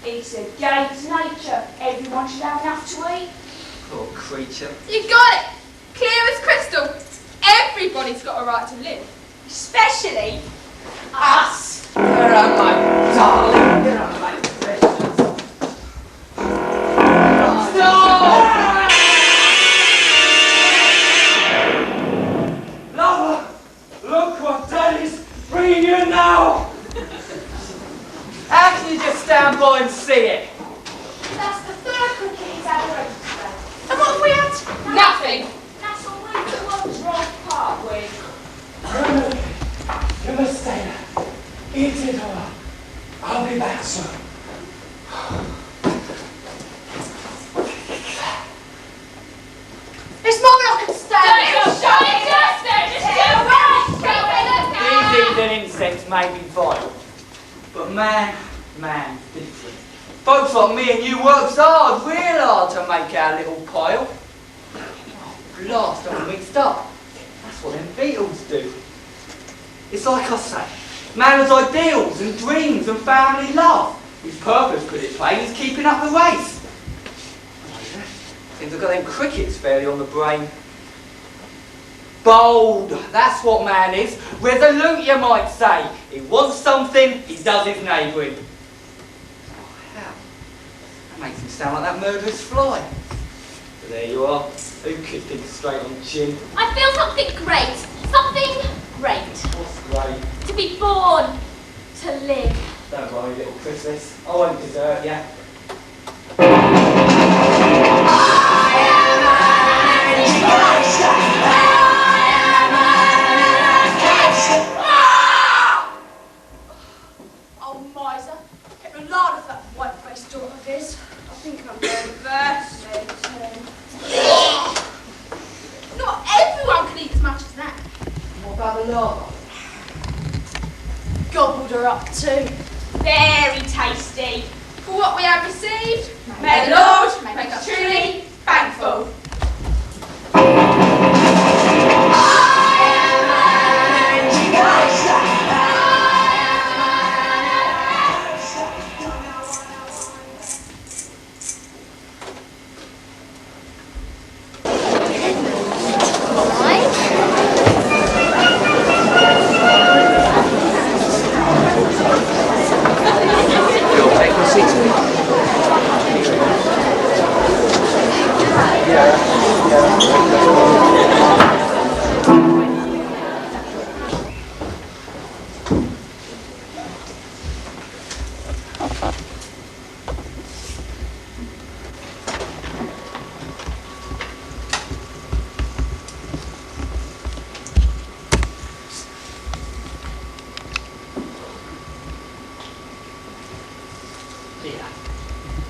It's against nature. Everyone should have enough to eat. Poor creature. You got it! Clear as crystal. Everybody's got a right to live. Especially us. Here are my darling. Here are my precious. Stop! Lover, look what Daddy's bringing you now. How can you just stand by and see it? That's the third cricket he's had already today. And what have we had? Nothing. That's all we two ones rock part with. You must stay there. Eat it all. I'll be back soon. It's more than I can stand. These eating insects may be vile, but man's different. Folks like me and you works hard, real hard to make our little pile. Oh, blast, I'm mixed up. That's what them beetles do. It's like I say, man has ideals and dreams and family love. His purpose, put it plain, is keeping up the race. Seems I've got them crickets fairly on the brain. Bold, that's what man is. Resolute, you might say. He wants something, he does his neighbouring. Oh, how? That makes him sound like that murderous fly. But there you are. Who could think straight on chin? I feel something great. Something great. What's great? To be born. To live. Don't worry, little Christmas. I won't desert you. Oh, miser. Kept a lot of that white-faced daughter of his. I think I'm going to burst him. Not everyone can eat as much as that. What about the larva? Gobbled her up too. Very tasty. For what we have received, may the Lord make us truly thankful.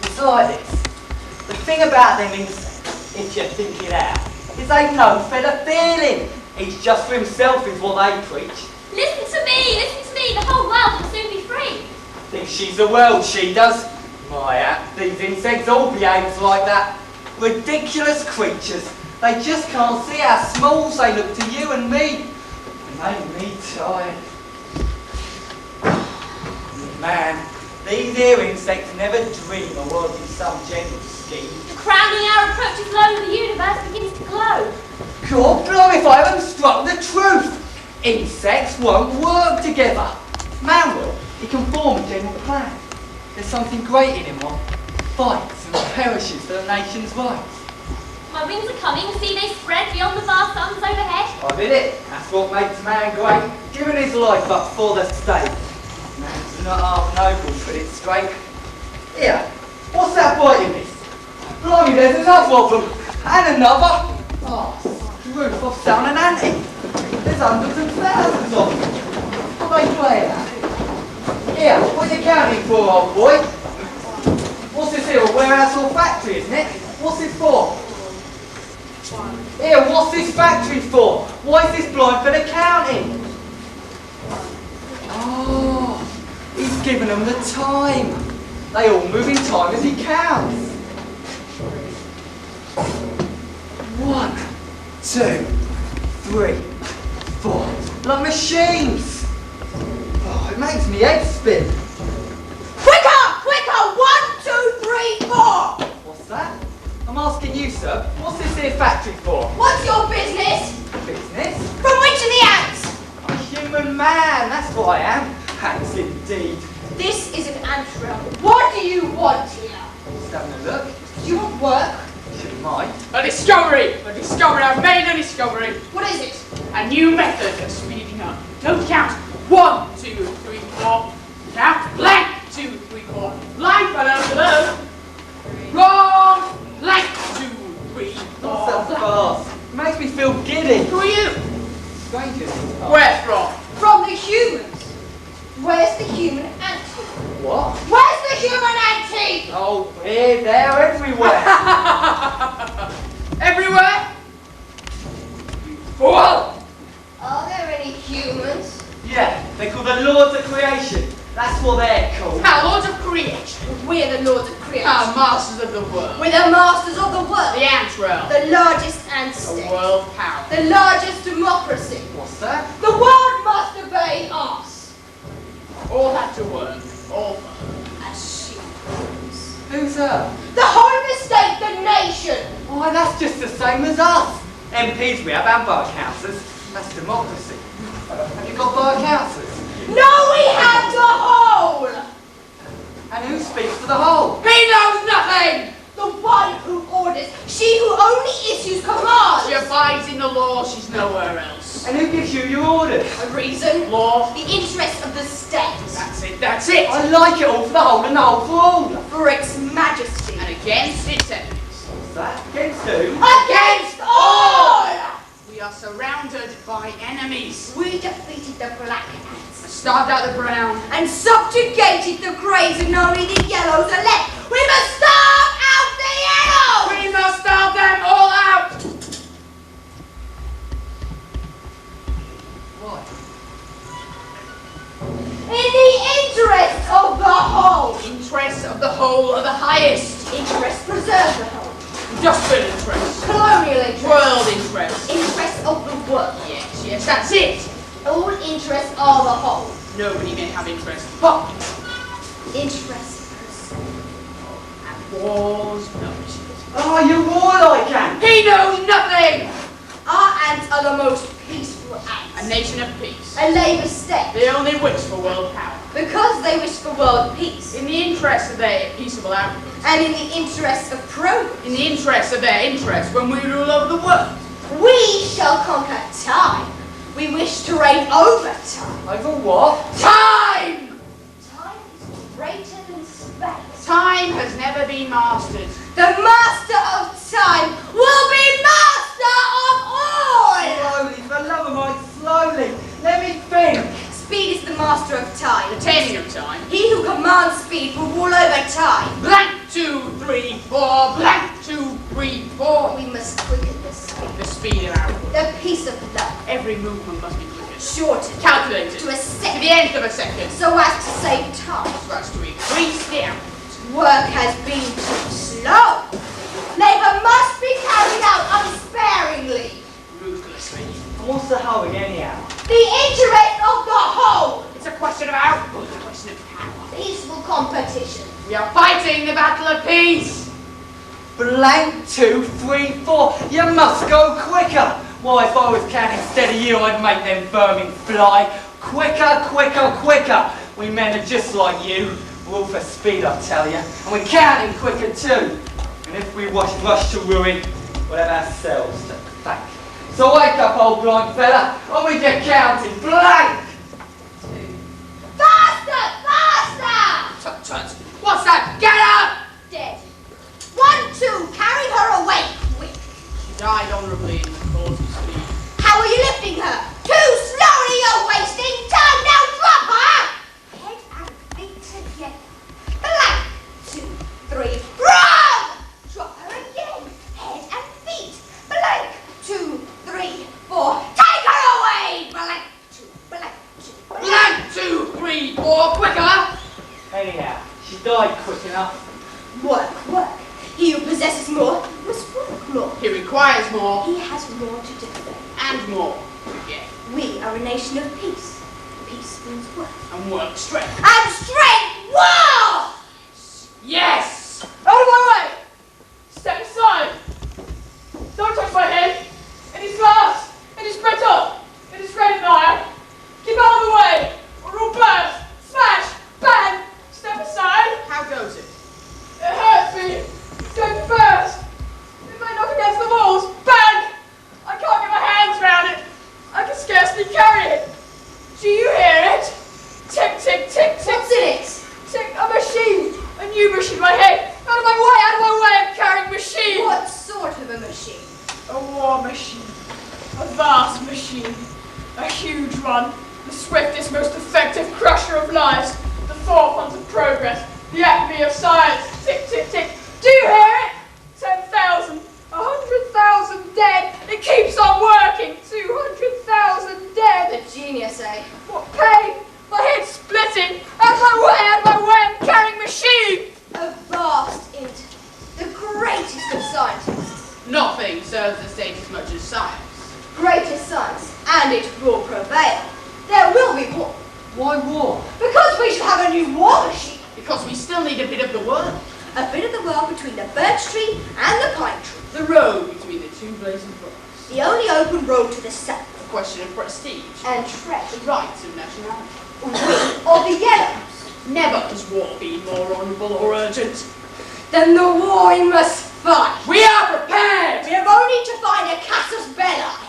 It's like this. The thing about them insects, if you think it out, is they've no feather feeling. Each just for himself is what they preach. Listen to me. The whole world will soon be free. Thinks she's the world, she does. My hat, these insects all behave like that. Ridiculous creatures. They just can't see how small they look to you and me. And make me tired. Man, these here insects never dream of working some general scheme. The crowning hour approaches low, the universe begins to glow. God blow if I haven't struck the truth! Insects won't work together. Man will. He can form a general plan. There's something great in him, what fights and perishes for the nation's rights. My wings are coming, see they spread beyond the vast suns overhead. I did it. That's what makes man great. Giving his life up for the state. Man's not half noble, put it straight. Here, what's that biting me? Blimey, there's another of them. And another. Oh, roof of sound and anti. There's hundreds and thousands of them. What they play at? Here, what are you counting for, old boy? What's this here, a warehouse or factory, isn't it? What's this for? Here, what's this factory for? Why is this blind for the counting? given them the time. They all move in time as he counts. 1, 2, 3, 4. Like machines. Oh, it makes me head spin. Quicker! Quicker! 1, 2, 3, 4! What's that? I'm asking you, sir. What's this here factory for? What's your business? Business? From which of the ants? I'm a human man, that's what I am. Ants indeed. This is an ant realm. What do you want here? Just having a look. Do you want work? You might. A discovery! A discovery! I've made a discovery! What is it? A new method of speeding up. Don't count. 1, 2, 3, 4. Count. Blank. 2, 3, 4. Blank. Below. Wrong. Blank. 2, 3, 4. Not so fast. It makes me feel giddy. Who are you? Strangers. Where from? From the humans. Where's the human ant? What? Where's the human ant? Oh, here, there, everywhere. Everywhere? Fool! Are there any humans? Yeah, they're called the Lords of Creation. That's what they're called. Our lords of creation. We're the lords of creation. Our masters of the world. We're the masters of the world. The ant realm. The largest ant The state. world power. The largest democracy. What's that? The world must obey us. All had to work. All fun. As she Who's her? The home estate, the nation. Why, that's just the same as us. MPs we have and workhouses. That's democracy. Have you got workhouses? No, we have the whole. And who speaks for the whole? He knows nothing! The one who orders. She who only issues commands. She abides in the law, she's nowhere else. And who gives you your orders? A reason. Law. The interest of the state. That's it! I like it all for the whole and the whole for all. For its majesty. And against its enemies. What's that? Against who? Against all! We are surrounded by enemies. We defeated the black ants. Starved out the brown. And subjugated the greys and only the yellows are left. We must starve out the yellows! We must starve them all out! Why? In the interest of the whole. Interests of the whole are the highest. Interest preserve the whole. Industrial interests. Colonial interest. World interests. Interest of the world. Yes, that's it. All interests are the whole. Nobody may have interest. But Interest and wars, no. Oh, you warlike ant! He knows nothing! Our ants are the most peaceful ants. A nation of peace. A labour state. They only wish for world power. Because they wish for world peace. In the interest of their peaceable output. And in the interest of progress. In the interest of their interest when we rule over the world. We shall conquer time. We wish to reign over time. Over what? Time! Time is greater than space. Time has never been mastered. The master of time will be master of all! Slowly, for the love of Mike, slowly. Let me think. Speed is the master of time. The taming of time. He who commands speed will rule over time. Blank 2, 3, 4. Blank 2, 3, 4. We must quicken the speed. The speed of our world. The peace of love. Every movement must be quickened. Shortened Calculated. to a To the second. nth of a second. So as to save time. So as to increase the output. Work has been too slow. Labour must be carried out unsparingly. Ruthlessly. And what's the hurry anyhow? The interest of the whole. It's a question of output, a question of power. Peaceful competition. We are fighting the battle of peace. Blank 2, 3, 4. You must go quicker. Why, if I was counting instead of you, I'd make them vermin fly. Quicker, quicker, quicker. We men are just like you. We're all for speed, I tell you. And we're counting quicker too. And if we rush to ruin, we'll have ourselves to thank. So wake up, old blind fella, and we get counting. Blank! Faster! Faster! Tut tut. What's that? Get up! Dead. 1, 2, carry her away, quick. She died honourably in the cause of speed. How are you lifting her? Too slowly, you're wasting time. Now drop her. Head and feet together. Blank. 2, 3, run! Drop her again. Head and feet. Blank. 2, 3, 4. Take her away. Blank. 2, blank. 2, blank. Blank 2, 3, 4. Quicker! Anyhow, she died quick enough. Work, work. He who possesses more must work more. He requires more He has more to do. and more to get. We are a nation of peace. Peace means work. And work strength. And strength, war! Yes! Out of my way! Step aside! Don't touch my head! It is glass! It is brittle! It is red and iron! Keep out of the way! Or it'll burst! Smash! Bang! Step aside! How goes it? It hurts me! It's going to burst! It may knock against the walls! Bang! I can't get my hands around it! I can scarcely carry it! Do you hear it? Tick, tick, tick, tick! What's in it? Tick, a machine! A new machine, my head! Out of my way! Out of my way! I'm carrying machine! What sort of a machine? A war machine. A vast machine. A huge one. The swiftest, most effective crusher of lives. The forefront of progress. The acme of science. Tick, tick, tick. Do you hear it? 10,000. 100,000 dead. It keeps on working. 200,000 dead. The genius, eh? What pain! My head's splitting. Out of my way! Out of my way! I'm carrying machine. A vast intellect. The greatest of scientists. Nothing serves the state as much as science. Greatest science. And it will prevail. There will be war. Why war? Because we shall have a new war machine. Because we still need a bit of the world. A bit of the world between the birch tree and the pine tree. The road between the two blazing fires. The only open road to the south. A question of prestige. And treasure. The rights of nationality. We or the yellows. Never has war been more honourable or urgent. Then the war we must fight. We are prepared! We have only to find a casus belli.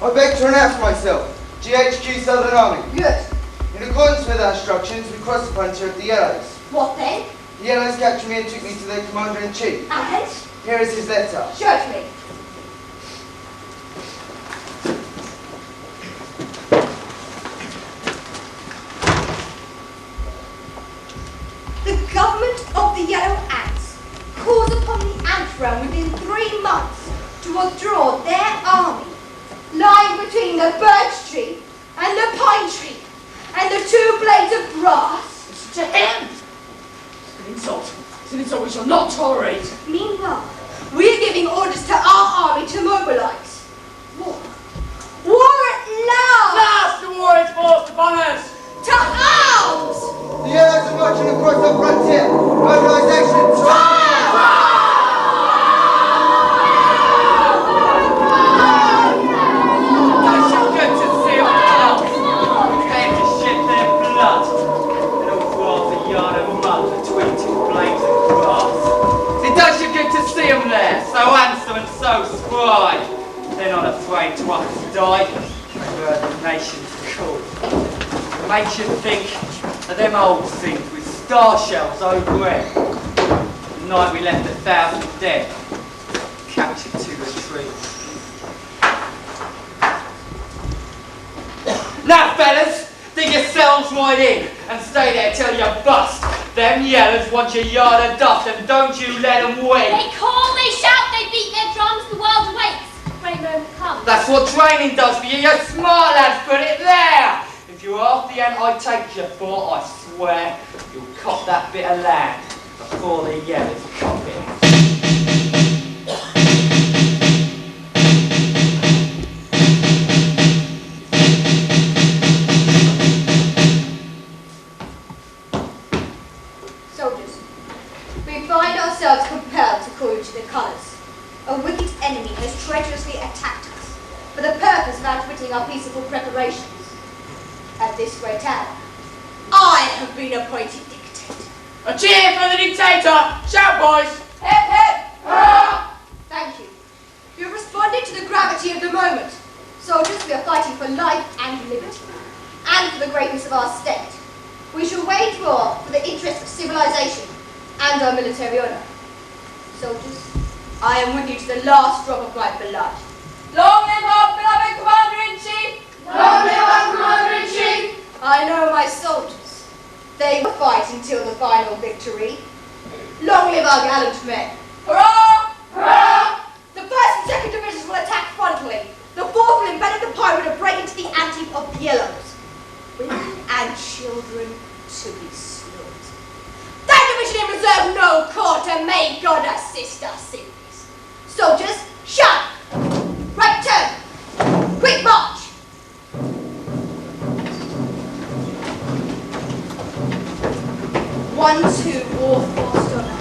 I beg to announce myself, GHQ Southern Army. Good. In accordance with our instructions, we crossed the frontier of the Yellows. What then? The Yellows captured me and took me to their Commander-in-Chief. And? Here is his letter. Show it to me. The government of the Yellow Ants calls upon the ant realm within 3 months to withdraw their army, lying between the birch tree and the pine tree and the 2 blades of grass. It's to him! It's an insult. It's an insult we shall not tolerate. Meanwhile, we are giving orders to our army to mobilize. War. War at last! Last the war is forced upon us! To arms! The Yellows are marching across the frontier. Mobilization. I shall go to see them blood. Prepare to shed their blood. And all for half a yard of mud between 2 blades of grass. It does you good to see them there, so handsome and so spry. They're not afraid to up and die. They've heard the nation's call. It makes you think of them old scenes with star shells overhead. The night we left 1,000 dead, captured to the trees. Now, fellas, dig yourselves right in and stay there till you bust. Them yellows want your yard of dust, and don't you let them win. They call, they shout, they beat their drums, the world awakes. Great moment comes. That's what training does for you. You smart lads, put it there. If you're half the ant I take you for, I swear you'll cop that bit of land before the yellows cop it. Soldiers, we find ourselves compelled to call you to the colours. A wicked enemy has treacherously attacked us for the purpose of outwitting our peaceful preparations. At this great hour, I have been appointed dictator. A cheer for the dictator! Shout, boys! Hip, hip! Hurrah! Thank you. You have responded to the gravity of the moment. Soldiers, we are fighting for life and liberty, and for the greatness of our state. We shall wage war for the interest of civilization and our military honor. Soldiers, I am with you to the last drop of my blood. Long live our beloved Commander-in-Chief! Long live our Commander-in-Chief! I know my soldiers. They will fight until the final victory. Long live our gallant men. Hurrah! Hurrah! The 1st and 2nd divisions will attack frontally. The 4th will embed the pirate and break into the ant-heap of the Yellows. We will and may God assist us in this. Soldiers, shove! Right turn! Quick march! 1, 2, war forced honor.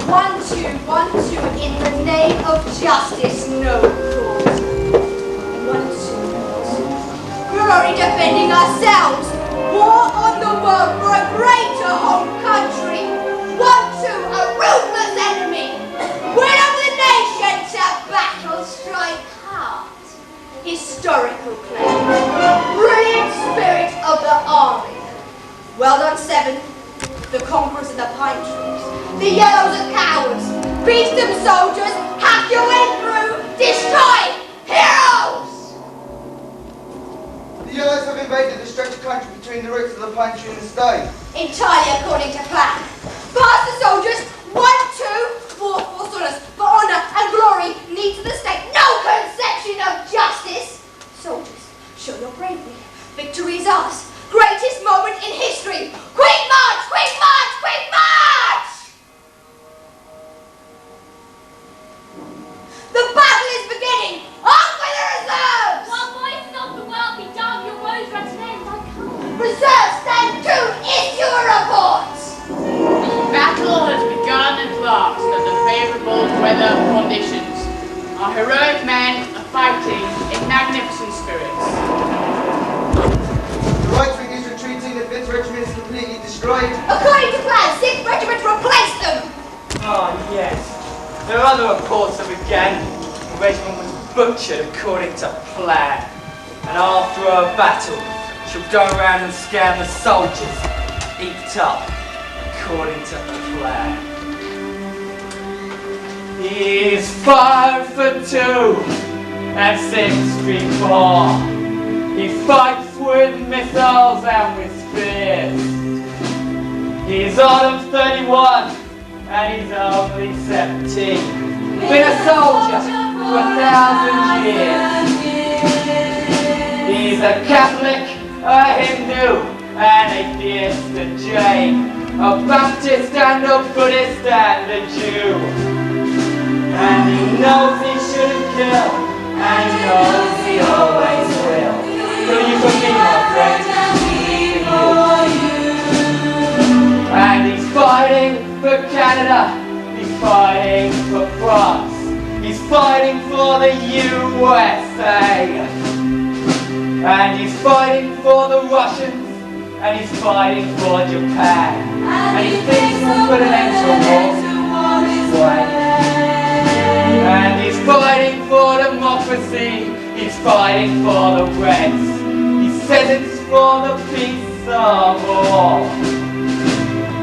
1, 2, 1, 2, in the name of justice, no cause. 1, 2, 1, 2. We're already defending ourselves. War on the world for a greater home country. 1, 2, a ruthless enemy. Will of the nation to battle strike hard. Historical claim. Brilliant spirit of the army. Well done, 7. The conquerors of the pine trees. The yellows are cowards. Beat them, soldiers. Hack your way through. Destroy. Heroes! The Yellows have invaded the stretch of country between the roots of the pine tree and the stone. Entirely according to plan. Faster, soldiers. 1, 2, war forced on us. For honor and glory, needs of the state. No conception of justice. Soldiers, show your bravery. Victory is ours. Greatest moment in history. Quick march! Quick march! Quick march! The battle is beginning. On with the reserves! While voices of the world be dumb, your woes run to them like hell. Reserves, stand to. Issue a report. The battle has begun at last under favourable weather conditions. Our heroic men are fighting in magnificent spirits. The right wing is retreating, the 5th Regiment is completely destroyed. According to plan, 6th Regiment replaced them. Oh, yes. There are other reports of again. The regiment was butchered according to plan. And after a battle, she'll go around and scan the soldiers, eked up according to plan. He's 5 for 2 and 6 feet 4. He fights with missiles and with spears. He's on 31 and he's only 17. Been a soldier for 1,000 years. He's a Catholic, a Hindu, an atheist, a Jain, a Baptist and a Buddhist and a Jew. And he knows he shouldn't kill, and he knows he always will. So you can be my friend, and he's fighting for Canada, he's fighting for France, he's fighting for the USA, and he's fighting for the Russians, and he's fighting for Japan, and he thinks he'll put an end to war his way. And he's fighting for democracy, he's fighting for the Reds, he says it's for the peace of all.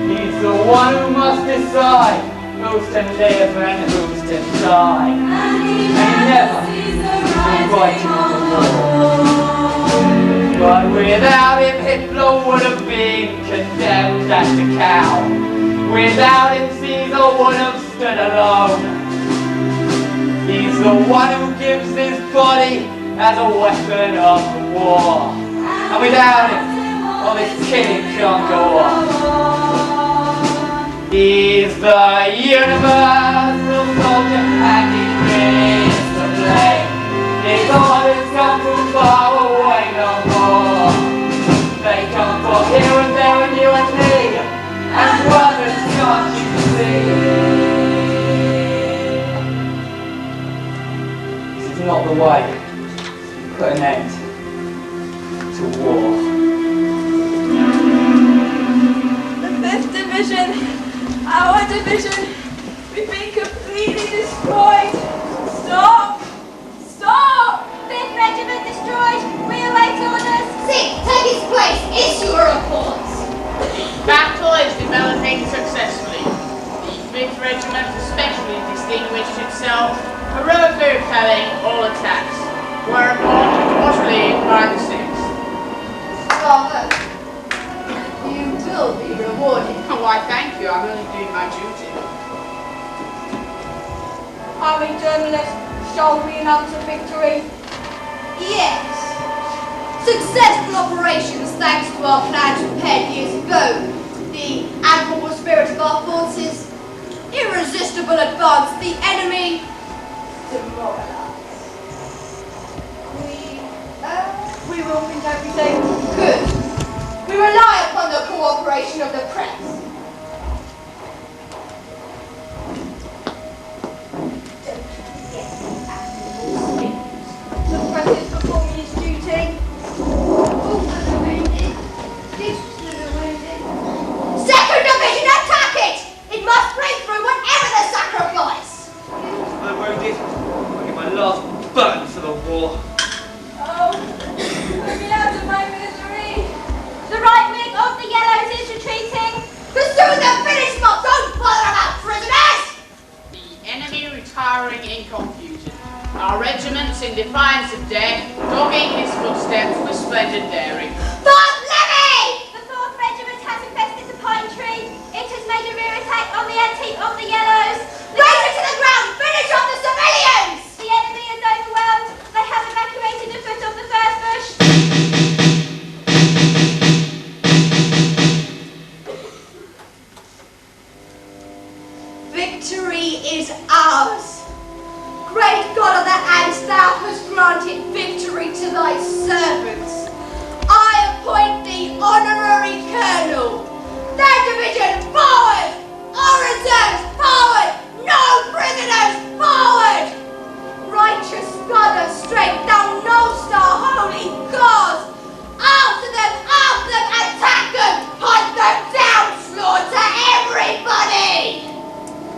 He's the one who must decide who's to live and who's to die. And he never will fight the war. But without him, Hitler would have been condemned as a cow. Without him, Caesar would have stood alone. He's the one who gives his body as a weapon of war. And without him, all this killing can't go on. He's the universal soldier and he brings the flame. His orders come from far away no more. They come from here and there and you and me. And brothers, can't you see? This is not the way to put an end to war. The 5th Division, our division, we've been completely destroyed. Stop! Stop! 5th Regiment destroyed. We await orders. 6th, take its place. Issue a report. The battle is developing successfully. The 5th Regiment especially distinguished itself, heroically repelling all attacks, whereupon it was relieved by the 6th. Bravo. You will be rewarded. Oh, why, thank you. I'm only doing my duty. Army journalists, shall we announce a victory? Yes. Successful operations thanks to our plans prepared years ago. The admirable spirit of our forces, irresistible advance, the enemy demoralized. We will think everything good. We rely upon the cooperation of the press. Don't forget the admiral's skills. The press is performing its duty. Second division, attack it! It must break through whatever the sacrifice! The wounded, I'll give my last burn for the war. Oh, put me out of my misery. The right wing of the Yellows is retreating. Pursue the Finnish mob! Don't bother about prisoners! The enemy retiring in confusion. Our regiments, in defiance of death, dogging his footsteps with splendid daring. Bob Levy! The 4th Regiment has infested the pine tree. It has made a rear attack on the antique of the Yellows. Raise it to the ground! Finish off the civilians! The enemy is overwhelmed. They have evacuated the foot of the first bush. Victory is ours. Great God of the Ants, thou hast granted victory to thy servants. I appoint thee honorary colonel. Third division, forward! All reserves, forward! No prisoners, forward! Righteous God of strength, thou knowest our holy cause. After them, attack them, hunt them down, slaughter everybody!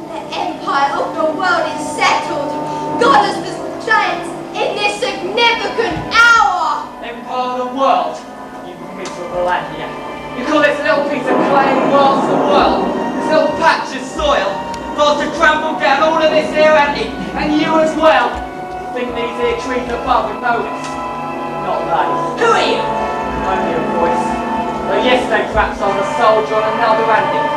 The empire of the world is settled. God has giants in this significant hour. Empire of the world, you miserable lad here. You call this little piece of clay world the world? This little patch of soil? Well, to trample down all of this here antique, and you as well. Think these here trees above would know this? Not they. Who are you? Only a voice. Though yesterday perhaps I was a soldier on another antique.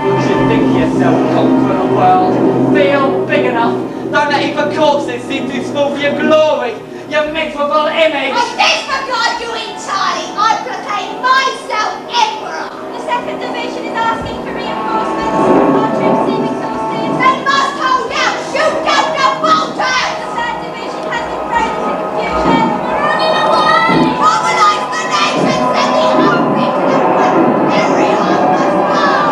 You should think yourself conquer the world. Feel big enough. Don't let even corpses seem too small for your glory. Your miserable image. I disregard you entirely. I proclaim myself emperor. The 2nd Division is asking for reinforcements. Our troops seem exhausted. They must hold out. Shoot down the bolters. The 3rd Division has been thrown into confusion. We're running away! Mobilize the nation. Send the army to the front. Everyone must go.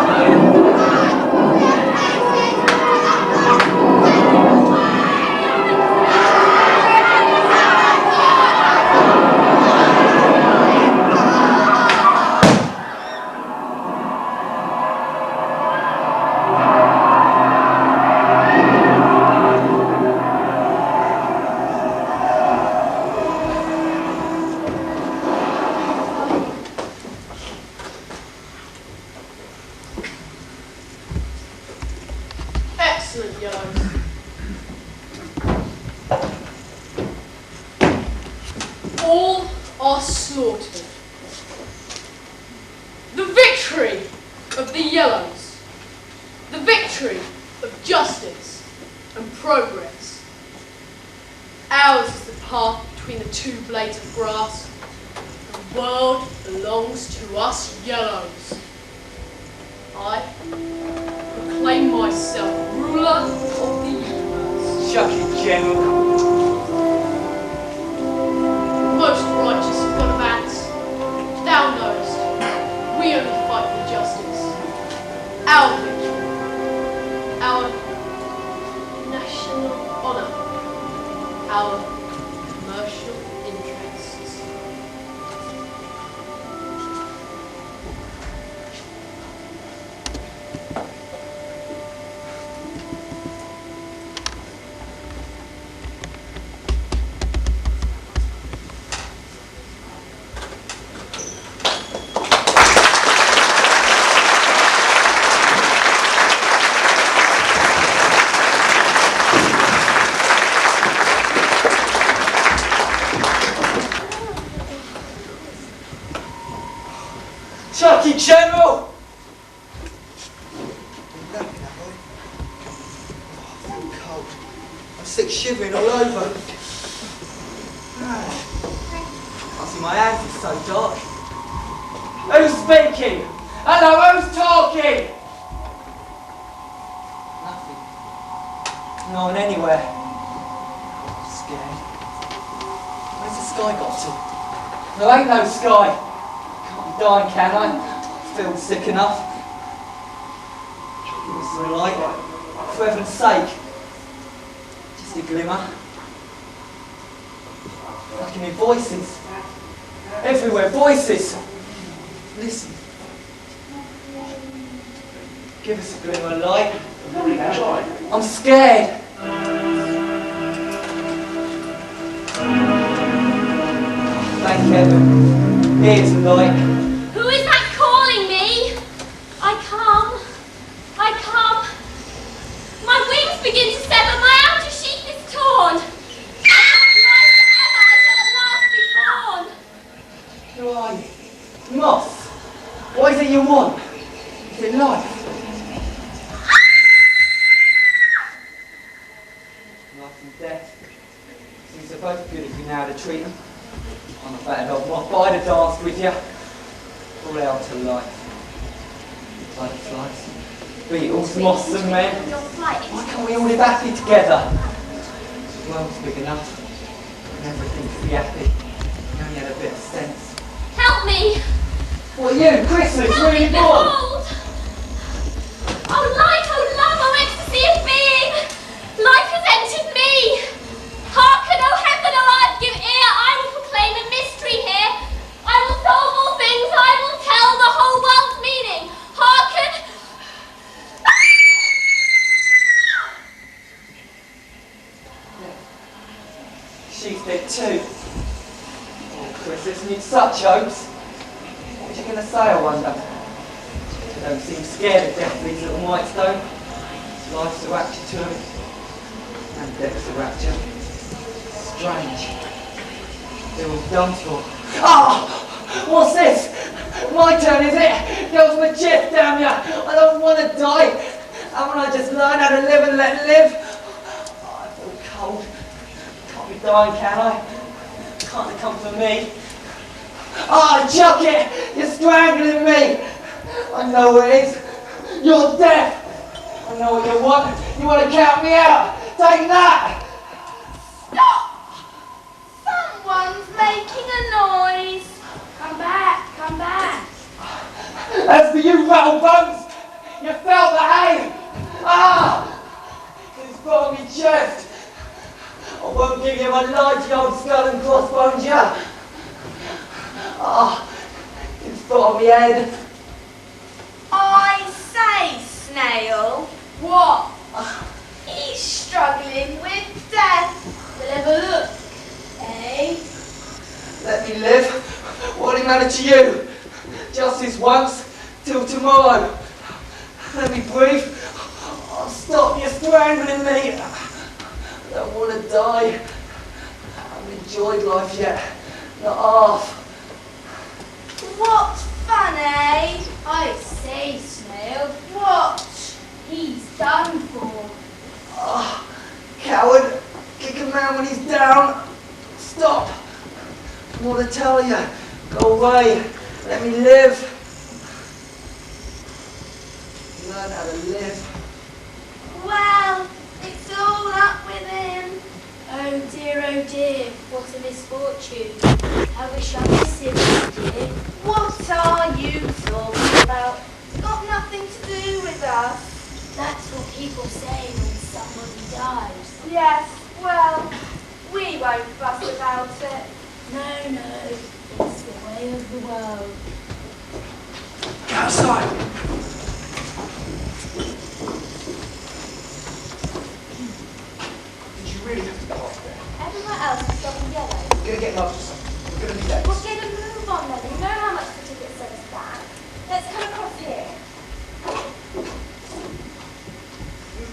Excellent, Yellows. All are slaughtered. The victory of the Yellows. The victory of justice and progress. Ours is the path between the two blades of grass. The world belongs to us Yellows. I proclaim myself ruler of the universe. Chuck it, General. Most righteous God of Ants, thou knowest, we only fight for justice. Our victory, our national honour, our commercial interests. Chucky, General! I'm cold. I'm sick shivering all over. I see my hands are so dark. Who's speaking? Hello, who's talking? No one anywhere. I'm scared. Where's the sky got to? There ain't no sky. Can't be dying, can I? Feel sick enough. Give me some light. For heaven's sake. Just a glimmer. I can hear voices. Everywhere, voices. Listen. Give us a glimmer of light. I'm scared. Thank heaven. Here's light. Who is that calling me? I come. My wings begin to sever. My outer sheath is torn. I must fly forever. I shall at last be born. Who are you? Moss. What is it you want? Is it life? Life and death. Seems they're both good if you know how to treat them. I'm a bad old moth, but I'd have danced with you. All out to life. Butterflies, beetles, moths and men. Why can't we all live happy together? The world's big enough, and everything could be happy. We only had a bit of sense. Help me. What are you, Christmas? Help Where are me, you born? behold. Oh light, oh love, oh ecstasy of being. Life has entered me. Hearken, oh heaven, oh earth, give ear. I will proclaim a mystery here. I will solve all things. I will tell the whole world's meaning. Hearken. She's dead too. Oh, Christmas, and you'd such hopes. What was you going to say, I wonder? You don't seem scared of death, these little mites don't. Life's a rapture to them. And death's a rapture. Strange. They're all done for. Ah! What's this? My turn, is it? Get off my chest, damn ya! I don't want to die. Haven't I just learned how to live and let live? Oh, I feel cold. Can't be dying, can I? Can't they come for me? Ah, chuck it! You're strangling me! I know what it is. You're deaf! I know what you want. You want to count me out? Take that! Stop! Someone's making a noise. Come back, come back. As for you, rattlebones, you felt the hay! Ah! It's got me chest. I won't give you my life, you old skull and crossbones, ya! Ah! It's got me head. I say, Snail. What? He's struggling with death. We'll have a look. Eh? Let me live. What did it matter to you? Just this once, till tomorrow. Let me breathe. Oh, stop, you're strangling me. I don't want to die. I haven't enjoyed life yet. Not half. What fun, eh? I say, Snail, What? he's done for. Oh, coward. Kick a man when he's down. Stop. I want to tell you. Go away. Let me live. Learn how to live. Well, it's all up with him. Oh dear, what a misfortune. I wish I miss him, dear. What are you talking about? It's got nothing to do with us. That's what people say when somebody dies. Yes, well, we won't fuss about it. No, it's the way of the world. Get outside! Did you really have to park there? Everywhere else is double yellow. We're going to get lunch or something. We're going to be late. Well, get a move on then. You know how much the ticket set us back. Let's come across here.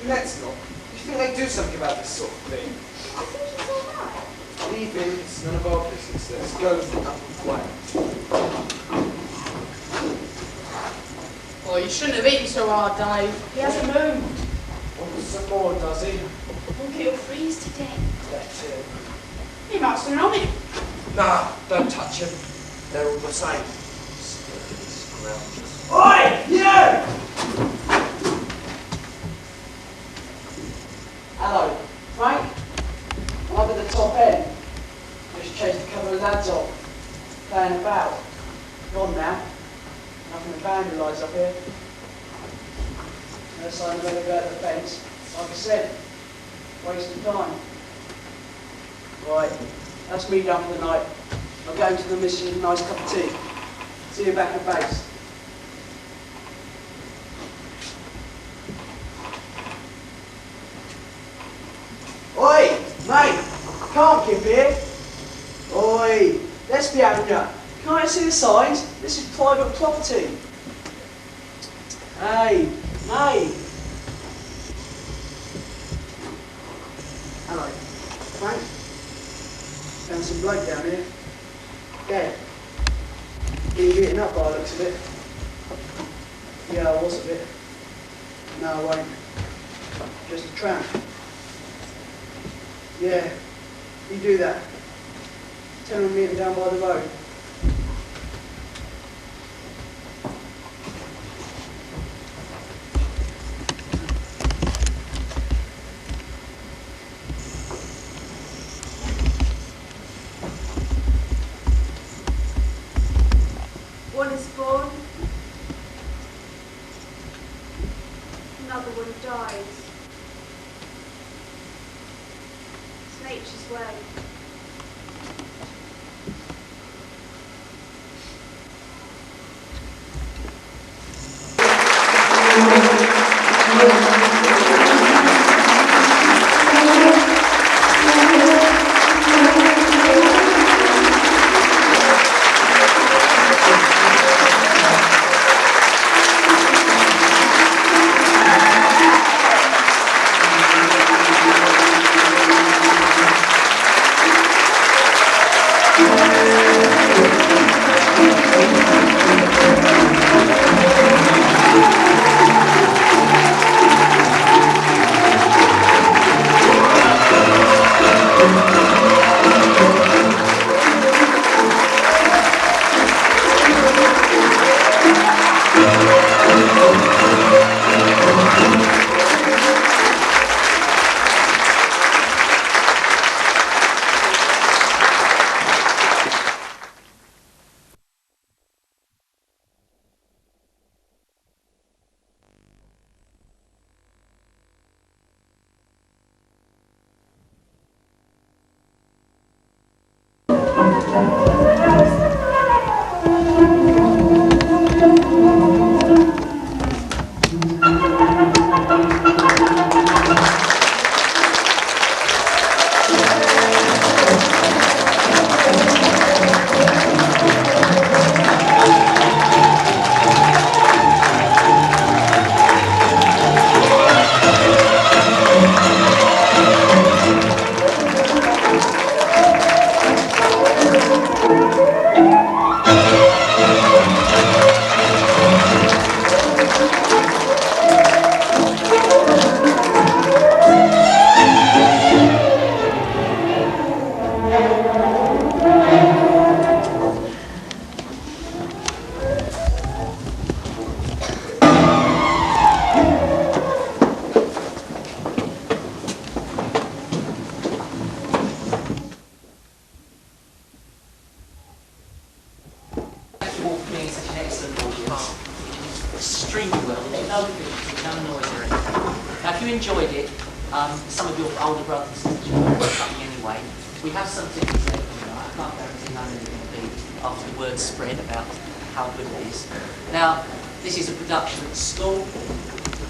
Let's not. You think they do something about this sort of thing? I think he's all right. Leave him. It's none of our business. Let's go up and play. Well, you shouldn't have eaten so hard, Dave. He hasn't moved. Want some more, does he? Think he'll freeze to death. Let him. He might swim on him. Nah, don't touch him. They're all the same. Scroungers. Oi! You! Hello, playing about. Gone now. Nothing to vandalise up here. Unless I'm going to go at the fence. Like I said, waste of time. Right, that's me done for the night. I'll go into the missus with a nice cup of tea. See you back at base. Oi, mate, can't keep here. Oi, let's be having ya. Can't you see the signs? This is private property. Hey, mate. Hello, Frank. Found some bloke down here. Dead. Been getting up by the looks of it. Yeah, I was a bit. No, I won't. Just a tramp. Yeah, you do that. Tell him to meet him down by the road. One is born, another one dies. It's nature's way. Extremely well. There's no music, no noise or anything. Now, if you enjoyed it, some of your older brothers and sisters will something anyway. We have something to say. I can't guarantee how many will be after the word spread about how good it is. Now, this is a production at school.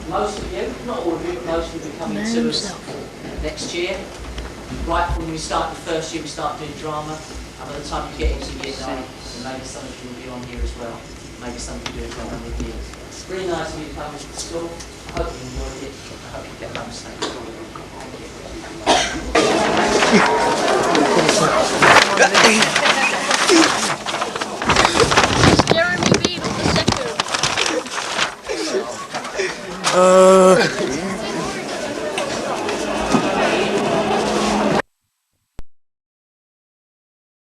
Most of you, not all of you, but most of you will be coming to us next year. Right from when we start the first year, we start doing drama. And by the time you get into year 9, and maybe some of you will be on here as well. Maybe some of you do it for a number of years. It's really nice of you to come to school. I hope you enjoyed it. I hope you get home safe. Jeremy Beadle the second.